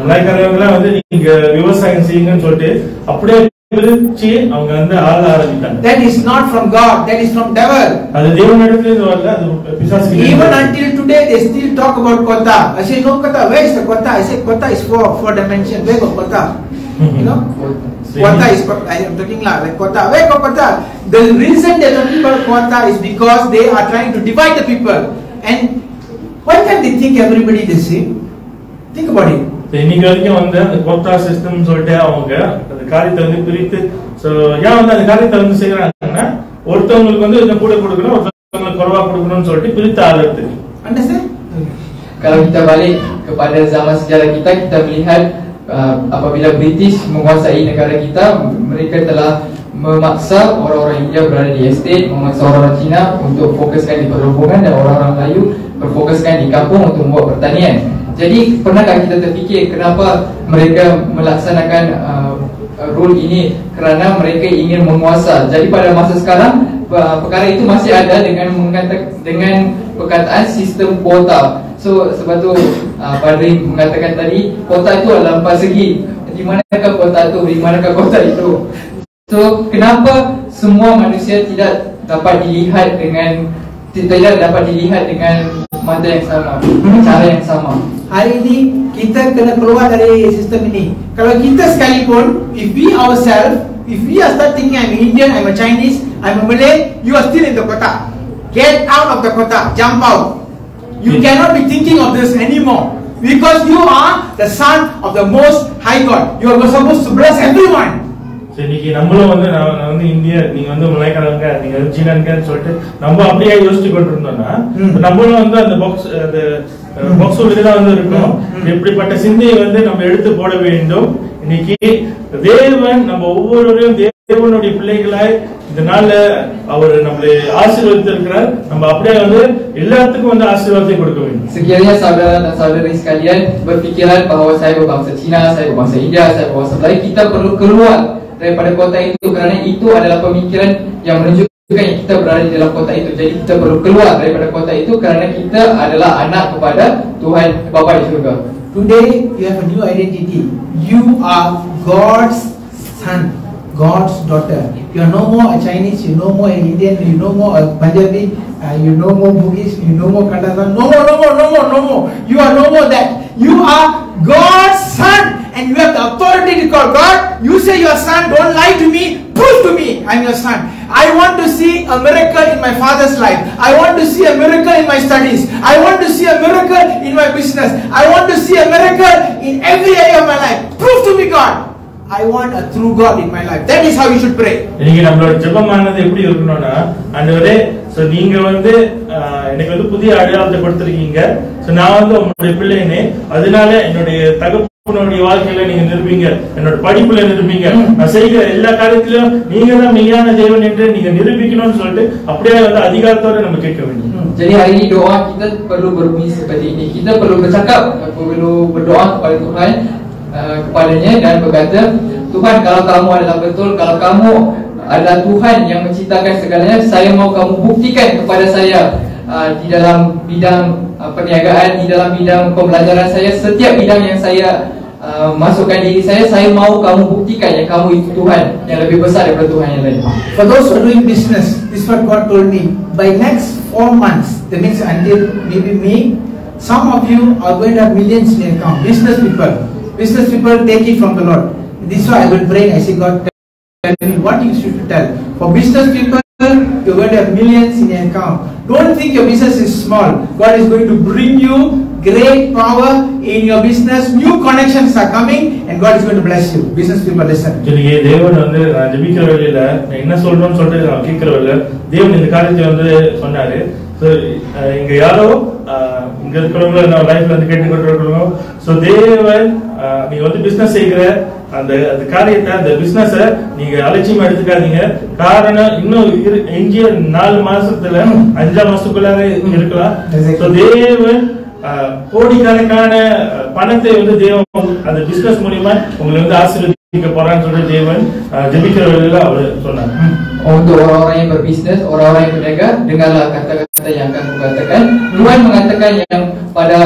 மலைக்காரவங்கலாம் வந்து நீங்க விவசாயம் செய்யுங்கன்னு சொல்லிட்டு அப்படியே பிரிச்சு அவங்க வந்து ஆள ஆரம்பித்தாங்க. That is not from God, that is from devil. அது தேவனிடத்துல இருந்து வரல, அது பிசாசு. Even until today they still talk about kota. I say no kota, where is the kota? I say kota is four dimension. Where got kota? You know, kota is, I am talking like kota. Where got kota? The reason they are talking about kota is because they are trying to divide the people. And why can't they think everybody the same? Think about it. இன்னைக்கு வரைக்கும் வந்து அந்த quota system சொல்லிட்டு அவங்க அந்த காரியத்தை வந்து பிரித்து, ஏன் வந்து அந்த காரியத்தை வந்து செய்யறாங்கன்னா ஒருத்தவங்களுக்கு வந்து கொஞ்சம் கூட கொடுக்கணும், ஒருத்தவங்களுக்கு குறைவா கொடுக்கணும்னு சொல்லிட்டு பிரித்து ஆளுறது. Understand? Kalau kita balik kepada zaman sejarah kita, kita melihat apabila British menguasai negara kita, mereka telah memaksa orang-orang India berada di estate, memaksa orang-orang Cina untuk fokuskan di perhubungan, dan orang-orang Melayu berfokuskan di kampung untuk membuat pertanian. Jadi pernahkah kita terfikir kenapa mereka melaksanakan rule ini? Kerana mereka ingin menguasa. Jadi pada masa sekarang perkara itu masih ada dengan perkataan sistem kuota. So sebab tu Padri mengatakan tadi kuota itu adalah 4 segi. Di manakah kuota itu? Di manakah kuota itu? So kenapa semua manusia tidak dapat dilihat dengan mata yang sama, cara yang sama? Hari ini kita kena keluar dari sistem ini. Kalau kita sekalipun, if we ourselves, if we are start thinking I'm Indian, I'm a Chinese, I'm a Malay, you are still in the kota. Get out of the kota, jump out. You cannot be thinking of this anymore, because you are the son of the most high God. You are supposed to bless everyone. இன்னைக்கு நம்மளும் வந்து நான் வந்து இந்தியா, நீங்க வந்து மலைக்காரங்க, நீங்க சீனான்னு சொல்லிட்டு நம்ம அப்படியே யோசிச்சு கொண்டு இருந்தோம்னா நம்மளும் வந்து அந்த பாக்ஸ் உள்ளதான் வந்து இருக்கணும். இப்படிப்பட்ட சிந்தையை வந்து நம்ம எடுத்து போட வேண்டும். இன்னைக்கு தேவன் நம்ம ஒவ்வொருவரையும் தேவனுடைய பிள்ளைகளாய் இந்த நாள்ல அவர் நம்மளை ஆசீர்வதித்திருக்கிறார். நம்ம அப்படியே வந்து எல்லாத்துக்கும் வந்து ஆசீர்வாதத்தை கொடுக்க வேண்டும். Sekiranya saudara dan saudari sekalian berfikiran bahawa saya berbangsa Cina, saya berbangsa India, saya berbangsa Melayu, kita perlu keluar daripada kota itu, kerana itu adalah pemikiran yang menunjukkan yang kita berada di dalam kota itu. Jadi kita perlu keluar daripada kota itu kerana kita adalah anak kepada Tuhan Bapa di surga. Today you have a new identity. You are God's son, God's daughter. You are no more a Chinese, you no more an Indian, you no more a Punjabi, you no more Bugis, you no more Kadazan. No more. You are no more that. You are God's son. and you have the authority to call. God, you say your son, don't lie to me, prove to me I'm your son. I want to see a miracle in my father's life. I want to see a miracle in my studies. I want to see a miracle in my business. I want to see a miracle in every area of my life. Prove to me, God. I want a true God in my life. That is how you should pray. நீங்க நம்மளோட ஜெபமானது எப்படி இருக்கணும்னா, ஆண்டவரே, சோ நீங்க எனக்கு புதிய அடையாளத்தை கொடுத்திருக்கீங்க. சோ நான் உங்களுடைய பிள்ளைனே, அதனால என்னுடைய தகப்பனுடைய வாழ்க்கையில நீங்க நிரூபிங்க, என்னோட படிப்புல நிரூபிங்க, நான் செய்கிற எல்லா காரியத்திலும் நீங்க தான் மெய்யான தேவன் என்று நீங்க நிரூபிக்கணும்னு சொல்லிட்டு அப்படியே அதிகாரத்தோட நம்ம கேட்க வேண்டும். Jadi hari ini doa kita perlu berbunyi seperti ini. Kita perlu bercakap, perlu berdoa kepada Tuhan, kepadanya dan berkata, Tuhan, kalau kamu adalah betul, kalau kamu adalah Tuhan yang menciptakan segalanya, saya mau kamu buktikan kepada saya di dalam bidang perniagaan, di dalam bidang pembelajaran saya, setiap bidang yang saya masukkan diri saya mau kamu buktikan yang kamu itu Tuhan yang lebih besar daripada Tuhan yang lain. For those who are doing business, this is what God told me. By next 4 months, that means until maybe May, some of you are going to have millions in your account. Business people take it from the Lord. This is why I will pray. I say, God, tell me what you should tell. For business people, you're going to have millions in your account. Don't think your business is small. God is going to bring you great power in your business. New connections are coming, and God is going to bless you. Business people, listen. சரிங்க, தேவன் ஜெபிக்கிற வேளையில என்ன சொல்றோம்னு சொல்லிட்டு நான் கேட்கிறவல்ல, தேவன் இந்த காரியத்தை சொன்னாரு. இங்க யாரோ இங்க இருக்கிறவங்க நம்ம லைஃப்ல கேட்டுக்கொண்டிருக்கிறோம். சோ தேவன் நீங்க பிசினஸ் செய்கிற அந்த காரியத்தை, அந்த பிசினஸ நீங்க அலட்சியமா எடுத்துக்காதீங்க. காரணம் இன்னும் எஞ்சிய 4 மாசத்துல 5 மாசத்துக்குள்ளாக இருக்கலாம். சோ தேவன் கோடிக்கணக்கான பணத்தை தேவன் அந்த பிசினஸ் மூலமா உங்களை ஆசீர்வதிக்க போறான்னு சொல்லி தேவன் ஜெபிக்கிறவர்கள் அவர் சொன்னார். Untuk orang-orang yang berbisnes, orang-orang yang berniaga, dengarlah kata-kata yang akan kukatakan. Tuhan mengatakan yang pada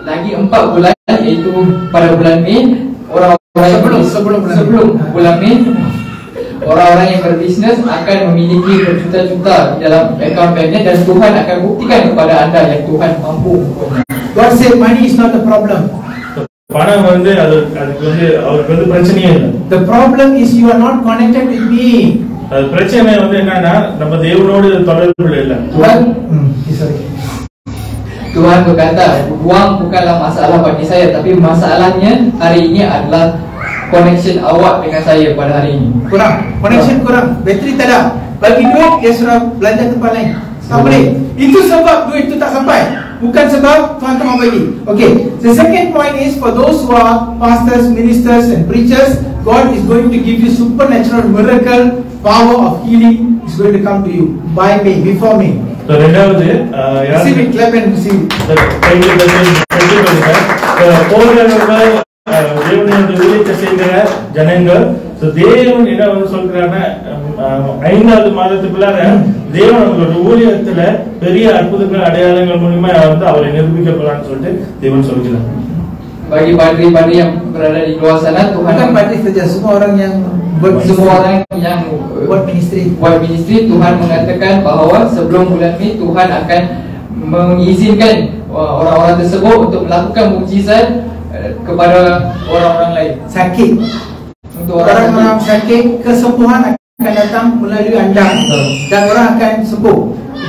lagi 4 bulan, iaitu pada bulan Mei, orang-orang sebelum bulan Mei, orang-orang yang berbisnes akan memiliki berjuta-juta di dalam akaun banknya, dan Tuhan akan buktikan kepada anda yang Tuhan mampu. God said money is not the problem. பணம் அதுக்கு அவருக்கு பிரச்சனையே இல்லை. The problem is you are not connected with me. பிரச்சனை என்னன்னா நம்ம தேவனோடு தொடர்பு இல்லை. Tuhan berkata, uang bukanlah masalah bagi saya, tapi masalahnya hari ini adalah connection awak dengan saya pada hari ini. Connection kurang, bateri tak ada. Bagi duit, dia suruh belanja tempat lain. Tak boleh. Itu sebab duit itu tak sampai. Bukan sebab Tuhan tak mau bagi. Okay. The second point is for those who are pastors, ministers and preachers, God is going to give you supernatural miracle, power of healing is going to come to you by May, before May. So ரெண்டாவது receive it, clap and receive it. தேவனுடைய ஊழியத்தை செய்கிற ஜனங்கள், தேவன் என்ன சொல்றாருன்னா 5வது மாதத்துக்குள்ளார தேவன் அவங்களோட ஊழியத்துல பெரிய அற்புதங்கள் அடையாளங்கள் மூலமா அவரை நிரூபிக்க போறான்னு சொல்லிட்டு தேவன் சொல்கிறார். Bagi padri-padri yang berada di luar sana, Tuhan bukan padri saja, semua orang yang buat ministry, Tuhan mengatakan bahawa sebelum bulan Mei Tuhan akan mengizinkan orang-orang tersebut untuk melakukan mukjizat kepada orang-orang lain. Sakit, untuk orang-orang sakit, kesembuhan akan datang melalui anda dan orang akan sembuh.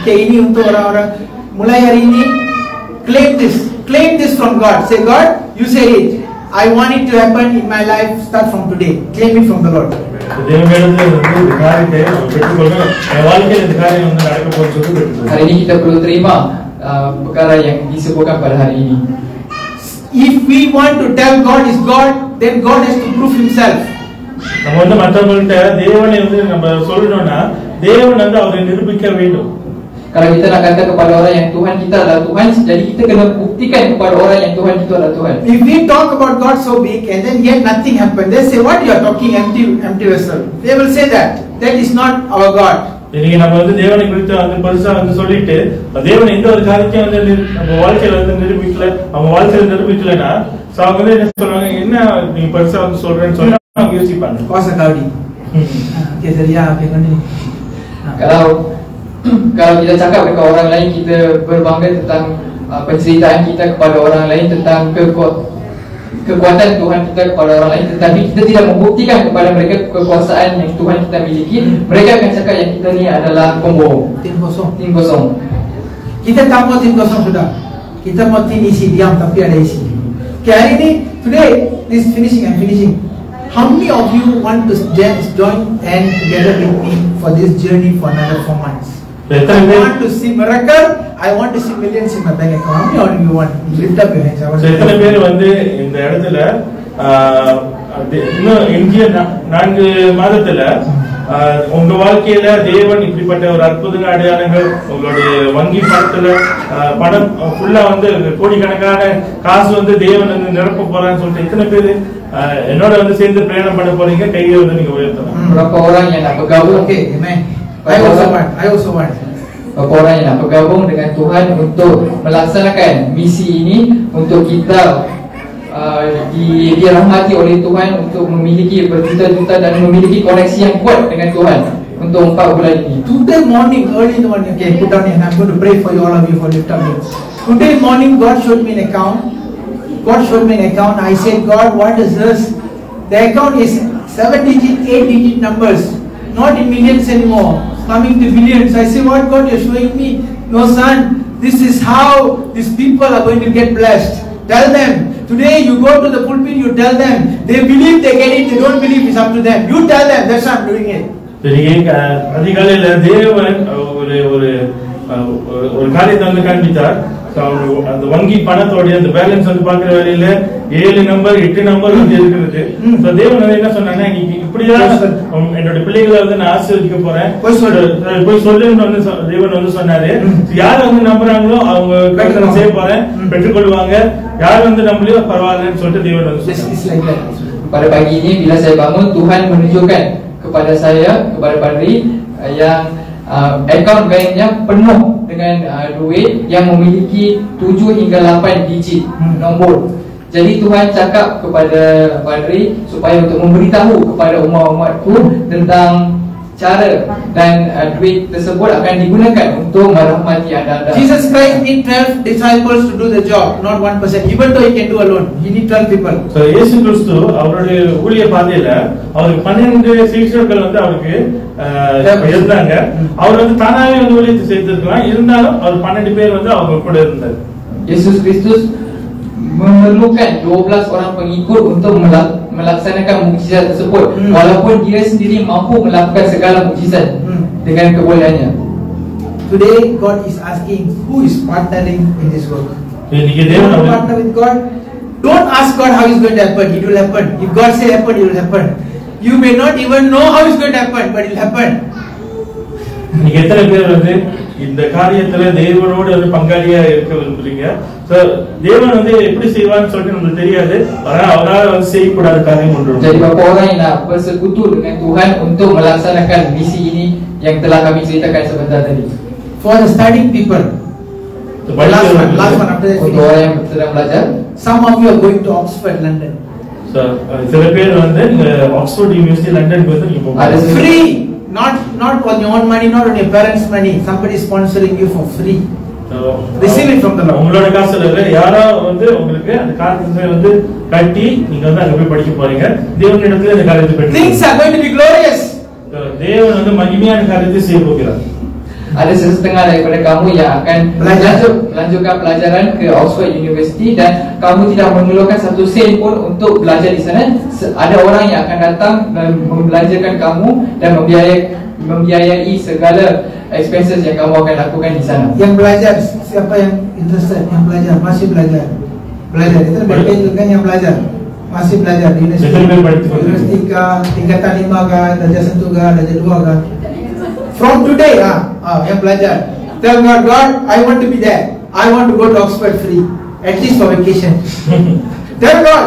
Okay, ini untuk orang-orang. Mulai hari ini claim this from God. Say, God, you say it. I want it to happen in my life. Start from today. Claim it from the Lord. Hari ini kita perlu terima perkara yang disebutkan pada hari ini. If we want to tell God is God, then God has to prove Himself. நம்ம மற்றவங்கள்ட்ட தேவனை நம்ம சொல்லணும்னா தேவன் அவரை நிரூபிக்க வேண்டும். Kalau kita nak kata kepada orang yang Tuhan kita adalah Tuhan, jadi kita kena buktikan kepada orang yang Tuhan itu adalah Tuhan. If we talk about God so big and then yet nothing happen, they say, what you are talking, empty vessel. They will say that is not our God. நீங்க நம்ம தேவனை குறித்து பெருசா சொல்லிட்டு தேவன் எந்த ஒரு காரியத்தையும் நம்ம வாழ்க்கையில நிரூபிக்கல, அவங்க வாழ்க்கையில நிரூபிக்கலன்னா அவங்க என்ன சொல்றாங்க, என்ன நீ பெருசா சொல்றேன்னு சொன்னா அவங்க யோசிப்பாங்க. Kosa kaudi. Okay, சரியா? Okay, continue. Kalau kita cakap dekat orang lain, kita berbangga tentang penceritaan kita kepada orang lain tentang kekuatan Tuhan kita kepada orang lain, tetapi kita tidak membuktikan kepada mereka kekuasaan yang Tuhan kita miliki, mereka akan cakap yang kita ni adalah pembohong, Tim kosong. tim kosong. Kita tak mau tim kosong sudah. Kita mau tim isi, diam tapi ada isi. Okay, hari ini, today, this finishing, I'm finishing. How many of you want to join and together with me for this journey for another 4 months? I want to see miracle. I want to see millions in my bank account. How many of you want? Lift up your hands. I want to எத்தனை பேர் வந்து இந்த இடத்துல இன்னும் எஞ்சிய 4 மாதத்துல உங்க வாழ்க்கையில தேவன் இப்படிப்பட்ட ஒரு அற்புத அடையாளங்கள், உங்களுடைய வங்கி பணத்துல பணம் ஃபுல்லா வந்து கோடிக்கணக்கான காசு வந்து தேவன் வந்து நிரப்ப போறான்னு சொல்லிட்டு எத்தனை பேரு என்னோட வந்து சேர்ந்து பிரயாணம் பண்ண போறீங்க? கையை வந்து நீங்க உயர்த்தலாம். Berapa orang yang nak bergabung? Okay, amen. I also want. Berapa orang yang nak bergabung dengan Tuhan untuk melaksanakan misi ini, untuk kita dirahmati oleh Tuhan, untuk memiliki berjuta-juta dan memiliki koneksi yang kuat dengan Tuhan untuk 4 bulan ini. Today morning, early in the morning, okay, put down your hand. I'm going to pray for you, all of you, for lift up hands. Today morning, God showed me an account. I said, God, what is this? The account is 7-digit, 8-digit numbers, not in millions anymore, coming to billions. I say, what God you're showing me? No, son, this is how these people are going to get blessed. Tell them. Today you go to the pulpit, you tell them. They believe they get it, they don't believe it's up to them. You tell them, that's why I'm doing it. அதிகாலையில தேவன் ஒரு காரியத்தை வந்து காண்பித்தார். அந்த வங்கி பணத்தோட அந்த பேலன்ஸ் வந்து பாக்குற வேலையில 7 நம்பர் 8 நம்பர் வந்து இருக்கிறது. தேவன் வந்து என்ன சொன்னாங்கன்னா, இப்படிதான் என்னோட பிள்ளைகளை வந்து நான் ஆசீர்வதிக்க போறேன், போய் சொல்லுன்னு வந்து தேவன் வந்து சொன்னாரு. யார் வந்து நம்புறாங்களோ அவங்க செய்ய போறேன், பெற்றுக்கொள்வாங்க. யார் வந்து நம்பலையோ பரவாயில்லன்னு சொல்லிட்டு தேவன் வந்து சொன்னாரு. Pada pagi ini bila saya bangun, Tuhan menunjukkan kepada saya, kepada Padri yang akaun banknya penuh dengan duit yang memiliki 7 hingga 8 digit nombor. Jadi Tuhan cakap kepada Padri supaya untuk memberitahu kepada umat-umatku tentang cara dan duit tersebut akan digunakan untuk merahmati anda. Jesus Christ need 12 disciples to do the job, not 1 person. Even though he can do alone, he need 12 people. So இயேசு கிறிஸ்து அவருடைய ஊழிய பாதையில அவருக்கு 12 சீஷர்கள் வந்து அவருக்கு இருந்தாங்க. அவர் வந்து தானாவே வந்து ஊழியத்தை செய்திருக்கலாம், இருந்தாலும் அவர் 12 பேர் வந்து அவங்க கூட இருந்தார். Yesus Kristus memerlukan 12 orang pengikut untuk melaksanakan mukjizat tersebut, walaupun dia sendiri mampu melakukan segala mukjizat dengan kebolehannya. Today God is asking, who is partnering in this work? இன்னைக்கு You தேவன் want to partner with God? Don't ask God how it's going to happen. It will happen. If God say happen, it will happen. You may not even know how it's going to happen, but it will happen. நீங்க எத்தனை பேர் வந்து இந்த காரியத்துல தேவனோட ஒரு பங்காளியா இருக்க விரும்புறீங்க? தேவன் வந்து எப்படி செய்வான்னு சொல்லிட்டு நமக்கு தெரியாது. அவரால் வந்து செய்யக்கூடாத காரியம் ஒன்று. Jadi berapa orang yang nak bersekutu dengan Tuhan untuk melaksanakan misi ini yang telah kami ceritakan sebentar tadi. For the studying people, last one after that. Untuk orang yang sedang belajar, some of you are going to Oxford, London. சில பேர் வந்து Oxford university லண்டனுக்கு வந்து நீங்க போகலாம். Free. Not on your own money, not on your parents' money. Somebody is sponsoring you for free. Receive it from the Lord. உங்களோட காசுல இல்ல, யாரோ வந்து உங்களுக்கு அந்த காரியத்தை வந்து கட்டி நீங்க வந்து அங்க போய் படிக்க போறீங்க. தேவனிடத்துல இந்த காரியத்தை பெற்று things are going to be glorious. தேவன் வந்து மகிமையான காரியத்தை செய்ய போகிறார். Ada setengah daripada kamu yang akan melanjutkan pelajaran ke Oxford University dan kamu tidak mengeluarkan 1 sen pun untuk belajar di sana. Ada orang yang akan datang dan membelajarkan kamu dan membiayai segala expenses yang kamu akan lakukan di sana. Yang belajar, siapa yang interested, yang belajar, masih belajar. Itu berbeda kan yang belajar. Masih belajar di universiti kah, tingkatan 5 kah, darjah 1 kah, darjah 2 kah. From today, yang belajar. Tell God, I want to be there. I want to go to Oxford free, at least for vacation. Tell God.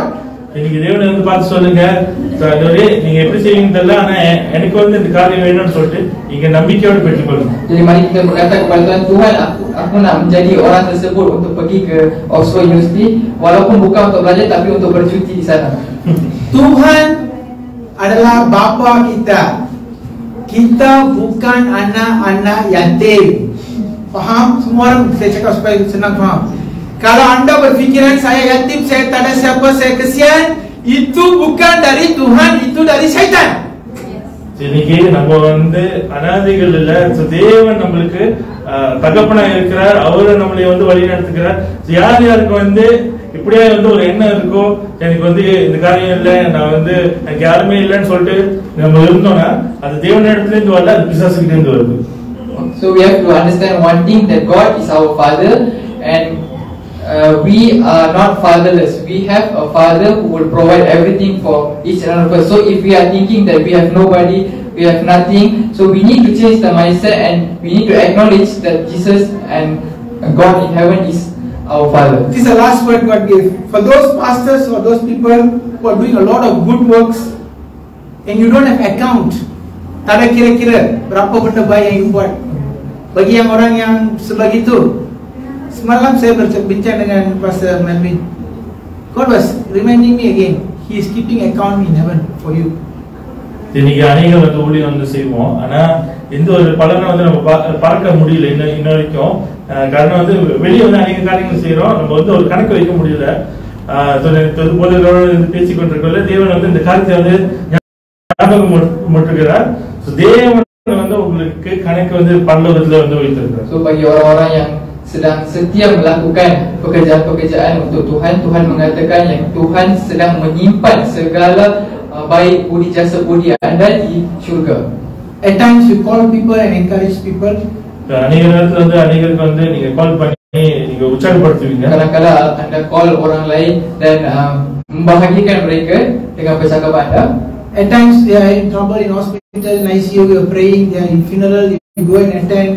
இன்னைக்கு தேவனை வந்து பார்த்து சொல்லுங்க, நீங்க எப்படி செய்வீங்கன்னு தெரியல, ஆனா எனக்கு வந்து இந்த காரியம் வேணும்னு சொல்லிட்டு இங்க நம்பிக்கையோடு பெற்றுக்கொள்ளுங்க. Jadi mari kita berkata kepada Tuhan, aku nak menjadi orang tersebut untuk pergi ke Oxford University, walaupun bukan untuk belajar tapi untuk bercuti di sana. Tuhan adalah bapa kita. Kita bukan anak-anak yatim. Faham? Semua orang saya cakap supaya senang faham. Kalau Anda berpikiran saya yatim, saya tak ada siapa, saya kesian, itu bukan dari Tuhan, itu dari syaitan. இன்னைக்கு நம்ம வந்து அனாதைகள் இல்ல, தேவன் நம்மளுக்கு தகப்பனா இருக்கிறார், அவரு நம்மளை வந்து வழி நடத்துக்கிறார். யார் யாருக்கு வந்து இப்படியே வந்து ஒரு எண்ணம் இருக்கோ, எனக்கு வந்து இந்த காரியம் இல்லை, நான் வந்து எனக்கு யாருமே இல்லைன்னு சொல்லிட்டு நம்ம இருந்தோம்னா அது தேவன் இடத்துல இருந்து வரல, அது பிசாசுகிட்ட இருந்து வருது. So we have to understand one thing, that God is our Father, and we are not fatherless. We have a Father who will provide everything for each and every person. So if we are thinking that we have nobody, we have nothing, so we need to change the mindset, and we need to acknowledge that Jesus and God in heaven is our Father. This is the last word God gave. For those pastors or those people who are doing a lot of good works and you don't have account, tak ada kira-kira berapa benda baik yang you buat. Bagi yang orang yang sebegitu, semalam saya berbincang dengan Pastor Melvin. God was reminding me again, He is keeping account in heaven for you. இன்னைக்கு அநேக வந்து ஊழியம் வந்து செய்வோம், ஆனா எந்த ஒரு பலனை வந்து நம்ம பார்க்க முடியல இன்ன வரைக்கும். காரணம் வந்து வெளியே வந்து அநேக காரியங்கள் செய்யறோம், நம்ம வந்து ஒரு கணக்கு வைக்க முடியல. போதகர்களோடு பேசிக் கொண்டிருக்கல, தேவன் வந்து இந்த காரியத்தை வந்து ஞாபகம் போட்டிருக்கிறார். தேவன் வந்து உங்களுக்கு கணக்கு வந்து பரலோகத்துல வந்து வைத்திருக்கிறார். So bagi orang-orang yang sedang setia melakukan pekerjaan-pekerjaan untuk Tuhan, Tuhan mengatakan yang Tuhan sedang menyimpan segala baik budi jasa budi anda di syurga. At times you call people and encourage people. அநேக நேரத்துல வந்து அநேகருக்கு வந்து நீங்க கால் பண்ணி நீங்க உற்சாகப்படுத்துவீங்க. Kadang-kadang anda call orang lain dan membahagiakan mereka dengan percakapan anda. At times they are in trouble in hospital, in ICU, you are praying, they are in funeral, you go and attend,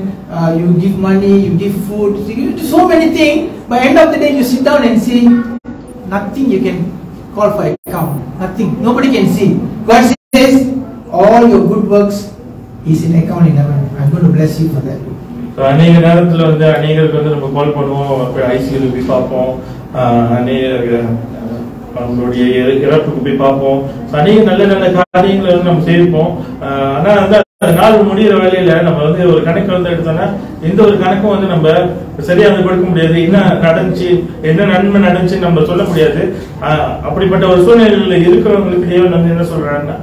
you give money, you give food, you do so many things. By end of the day you sit down and see nothing you can call for account, nothing, nobody can see. God says all your good works is in account in heaven. I'm going to bless you for that. அநேக நேரத்துல வந்து அநேகருக்கு வந்து நம்ம கால் பண்ணுவோம், ஐசியூல போய் பார்ப்போம், அநேக நம்மளுடைய இறப்புக்கு போய் பார்ப்போம், அநேக நல்ல நல்ல காரியங்களை வந்து நம்ம செய்வோம். ஆனா வந்து நாள் முடிகிற வேலையில நம்ம வந்து ஒரு கணக்கு வந்து எடுத்தோம்னா எந்த ஒரு கணக்கும் வந்து நம்ம சரியா வந்து கொடுக்க முடியாது. என்ன நடந்துச்சு, என்ன நன்மை நடந்துச்சுன்னு நம்ம சொல்ல முடியாது. அப்படிப்பட்ட ஒரு சூழ்நிலையில இருக்கிறவங்களுக்கு தேவன் வந்து என்ன சொல்றாருன்னா,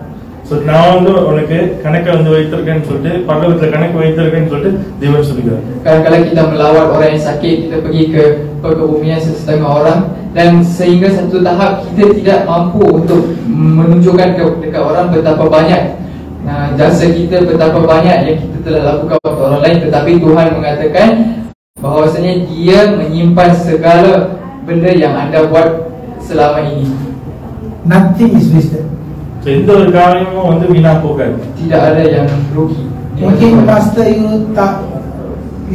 நான் வந்து உனக்கு கணக்கை வந்து வைத்திருக்கேன்னு சொல்லிட்டு, பரலோகத்துல கணக்கு வைத்திருக்கேன்னு சொல்லிட்டு தேவன் சொல்லுகிறார். Kadang-kadang kita melawat orang yang sakit, kita pergi ke kebumian setengah orang, dan sehingga satu tahap kita tidak mampu untuk menunjukkan dekat orang betapa banyak jasa kita, betapa banyak yang kita telah lakukan untuk orang lain. Tetapi Tuhan mengatakan bahawasanya Dia menyimpan segala benda yang anda buat selama ini. Nothing is wasted. எந்த ஒரு காரியமும் வந்து வீணா போகாது. Tidak ada yang rugi. Mungkin pastor you tak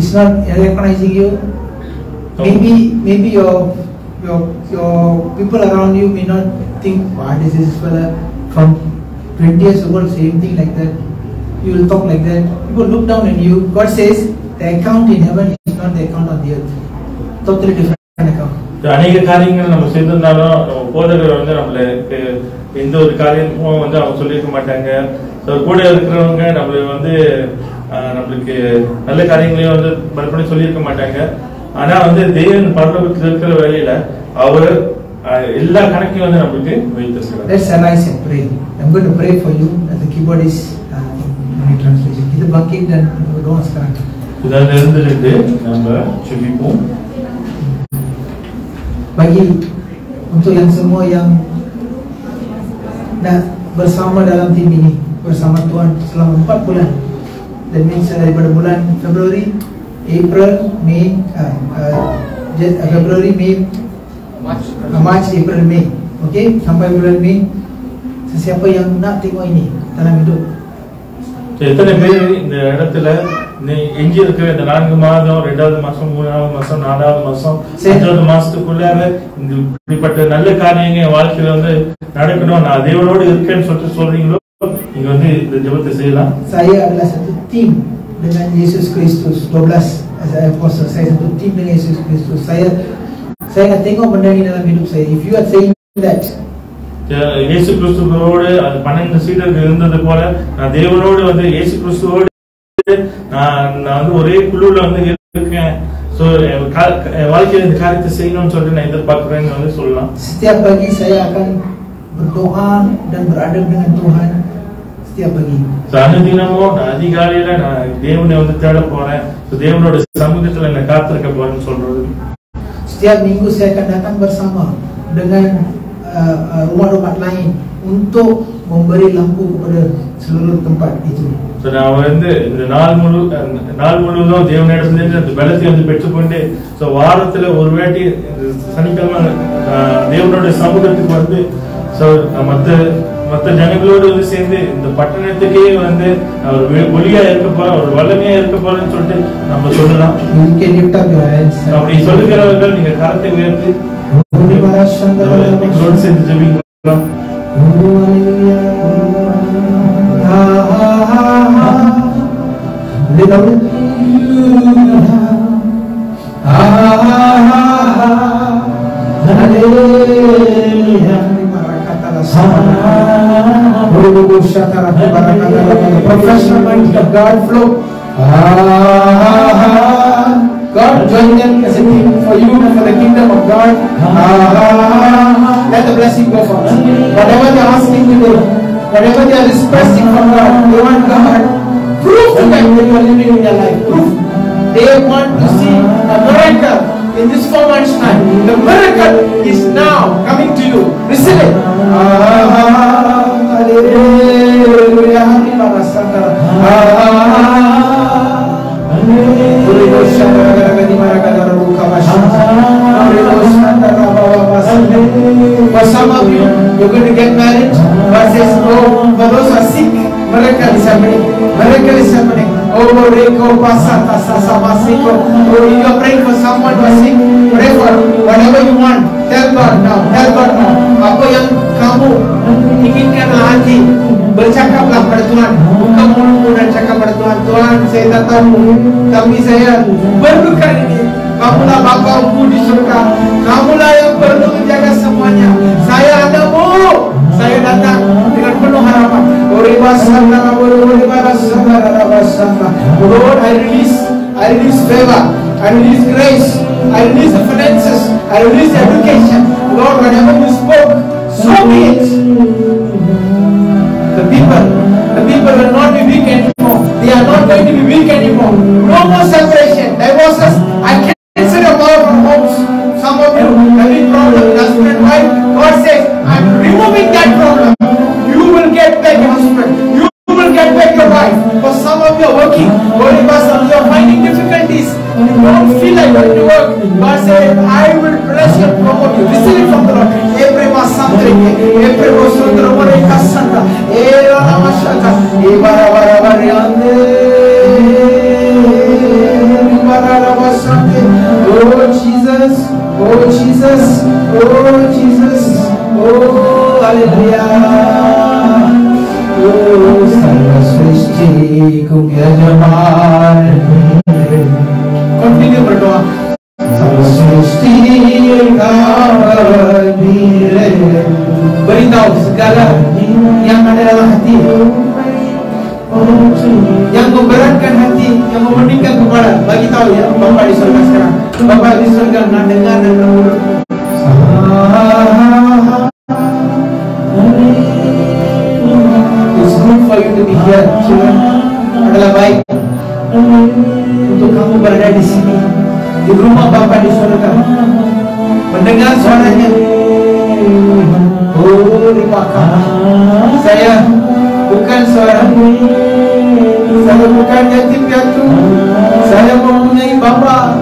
is not recognizing you. Maybe your people around you may not think, wow, this is fella from 20 years old saying thing like that. You will talk like that. People look down on you. God says the account in heaven is not the account on the earth. Totally different account. அநேக காரியங்கள் நம்ம செய்திருந்தாலும் நம்ம போதகர் வந்து நம்மளுக்கு எந்த ஒரு காரியமும் வந்து அவங்க சொல்லியிருக்க மாட்டாங்க. கூட இருக்கிறவங்க நம்மளுக்கு நல்ல காரியங்களையும் வந்து மறுபடி சொல்லியிருக்க மாட்டாங்க. ஆனா வந்து தேவன் பரலோகத்தில் இருக்கிற வேலையில அவர் எல்லா கணக்கையும் வந்து நம்மளுக்கு வைத்திருக்கிறார். Let's arise and pray. I'm going to pray for you as the keyboard is translation. Kita bangkit dan berdoa sekarang. Sudah எழுந்திருந்து நம்ம ஜெபிப்போம். Bagi untuk yang semua yang nak bersama dalam tim ini, bersama Tuhan selama 4 bulan. That means daripada bulan Februari, April, May, Februari, May, March, April, May. Okay, sampai bulan Mei. Sesiapa yang nak tengok ini dalam hidup. எத்தனை பேர் இந்த இடத்துல எஞ்சி இருக்கிற இந்த 4 மாதம், 2வது மாசம், 3வது மாசம், 4வது மாசம், 5வது மாசத்துக்குள்ளார இந்த இப்படிப்பட்ட நல்ல காரியங்கள் என் வாழ்க்கையில வந்து நடக்கணும், நான் தேவனோடு இருக்கேன்னு சொல்லிட்டு சொல்றீங்களோ, நீங்க வந்து இந்த ஜெபத்தை செய்யலாம். Saya adalah satu tim dengan Yesus Kristus. 12 apostle. Saya satu tim dengan Yesus Kristus. Saya nak tengok benda ni dalam hidup saya. If you are saying that, இயேசு கிறிஸ்துவோடு அது 12 சீடர்கள் இருந்தது போல நான் தேவனோடு வந்து இயேசு கிறிஸ்துவோடு நான் வந்து ஒரே குழுல வந்து இருக்கேன் ஸோ வாழ்க்கையில் இந்த காரியத்தை செய்யணும்னு சொல்லிட்டு நான் எதிர்பார்க்குறேன்னு வந்து சொல்லலாம். Setiap pagi saya akan berdoa dan beradab dengan Tuhan setiap pagi. So அனுதினமும் நான் அதிகாலையில நான் தேவனை வந்து தேட போறேன், ஸோ தேவனோட சமூகத்துல நான் காத்திருக்க போறேன்னு சொல்றது. Setiap minggu saya akan datang bersama dengan rumah-rumah lain untuk memberi lampu kepada seluruh tempat itu. So நான் வந்து இந்த நாள் முழுவதும் தேவனிடத்துல அந்த பலத்தை வந்து பெற்றுக்கொண்டு, ஸோ வாரத்துல ஒரு வாட்டி சனிக்கிழமை தேவனோட சமூகத்துக்கு வந்து, ஸோ மற்ற ஜனங்களோடு வந்து சேர்ந்து இந்த பட்டணத்துக்கே வந்து ஒரு ஒளியா இருக்க போறோம், ஒரு வல்லமையா இருக்க போறோம்னு சொல்லிட்டு நம்ம சொல்லலாம். அப்படி சொல்லுகிறவர்கள் நீங்க கரத்தை உயர்த்தி எங்களோடு சேர்ந்து ஜெபிக்கலாம். Professional mind of God flow. God join them as a team for you and for the kingdom of God. Let the blessing go for us. Whatever they are asking today, whatever they are requesting from God, they want God proof to them that you are living in their life. Proof. They want to see a miracle in this 4 months time. The miracle is now coming to you. Receive it. For some of you, you're going to get married. God says, oh, for those who are sick, miracle is happening. Miracle is happening. Oh, Reko Pasata Sasamasiko. Oh, you're praying for someone who is sick. Pray for whatever you want. Tell God now. Tell God now. Apa yang kamu inginkan hati, bercakaplah pada Tuhan. Buka mulutmu dan cakap pada Tuhan. Tuhan, saya tak tahu, tapi saya berduka ini. Kamulah Bapaku di surga. Kamulah yang perlu menjaga semuanya. Saya anakmu. Saya datang dengan penuh harapan. Lord, I release favor, I release grace, I release the finances, I release education. Lord, whatever you spoke, so be it. The people will not be weak anymore. They are not going to be weak anymore. No more separation, divorces. I cancel your power from homes. Some of you having problem with husband and wife. God says, I'm removing that problem. You will get back your husband. You will get back your wife. For some of you are working. Some of you are finding difficulties. You don't feel like going to work. God says, I will bless you and promote you. Receive it from the Lord. Oh Jesus, oh Jesus, oh Jesus, oh hallelujah. Oh Sarva Srishti ku Yajman. Continue berdoa. Sarva Srishti beritahu segala yang ada dalam hati, yang memberatkan hati, yang memeningkan kepala. Bagi tahu ya Bapa di surga sekarang. Bapa di surga mendengar dan menurut. It's good for you to be here, children. Adalah baik untuk kamu berada di sini, di rumah Bapa di surga, mendengar suaranya. Oh, dipakar. Saya bukan seorang, saya bukan yatim piatu. Saya mempunyai Bapa.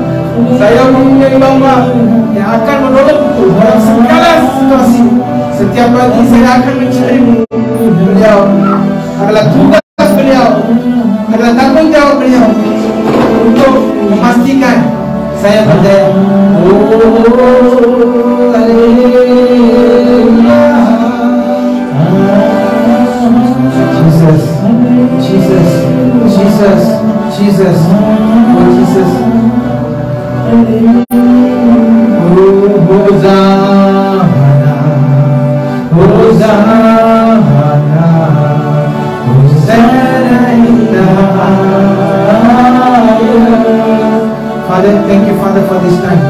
Saya mempunyai Bapa yang akan menolongku dalam segala situasi. Setiap pagi saya akan mencari beliau. Adalah tugas beliau, adalah tanggung jawab beliau untuk memastikan saya berjaya. Oh, haleluya. Jesus, Jesus, Jesus, Jesus, oh Jesus. Oh, Hosanna, Hosanna, Hosanna in the highest. Father, Father, thank you, Father, for this time.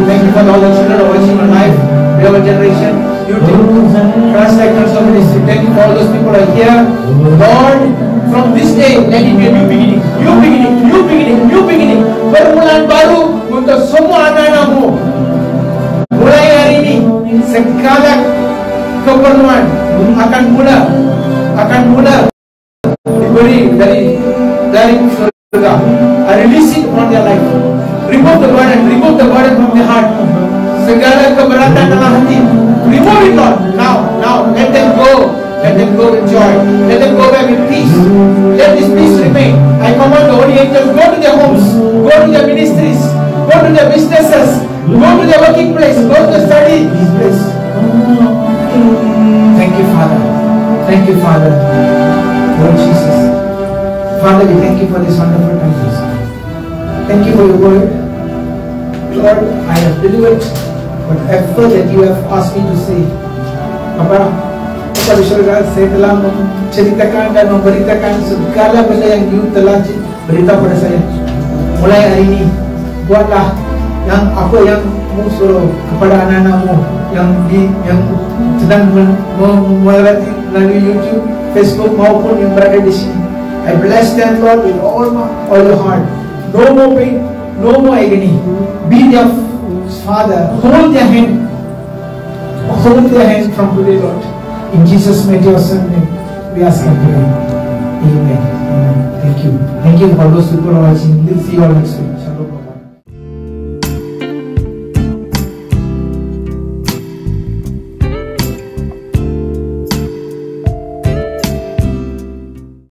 Thank you for all the children who are watching on live, our generation, YouTube, Christ Like Transform Ministry. Thank you for all those people who are here. Lord, from this day, let it be a new beginning. New beginning, new beginning, new beginning. Permulaan baru untuk semua anak-anakmu. Mulai hari ini, segala keperluan akan mula diberi dari surga. I release it from their life. Remove the burden from their heart. Segala keberatan dalam hati, remove it, Lord. Now, let them go with joy. Let them go back with peace. Let this peace remain. I command the holy angels, go to their homes, go to their ministries, go to their businesses, go to their working place, go to the study place. Thank you, Father. Thank you, Father. Lord Jesus. Father, we thank you for this wonderful time. Thank you for your word. Lord, I have delivered whatever that you have asked me to say. Bapa di surga, saya telah menceritakan dan memberitakan segala benda yang you telah beritahu pada saya. Mulai hari ini, buatlah yang apa yang kamu suruh kepada anak-anakmu yang sedang melalui YouTube, Facebook maupun yang berada di sini. I bless them, Lord, with all your heart. No more pain, no more agony. Be their Father. Hold their hand from today, Lord. In Jesus' mighty awesome name, we ask and pray. Amen. Thank you. Thank you for those people who are watching. We'll see you all next week.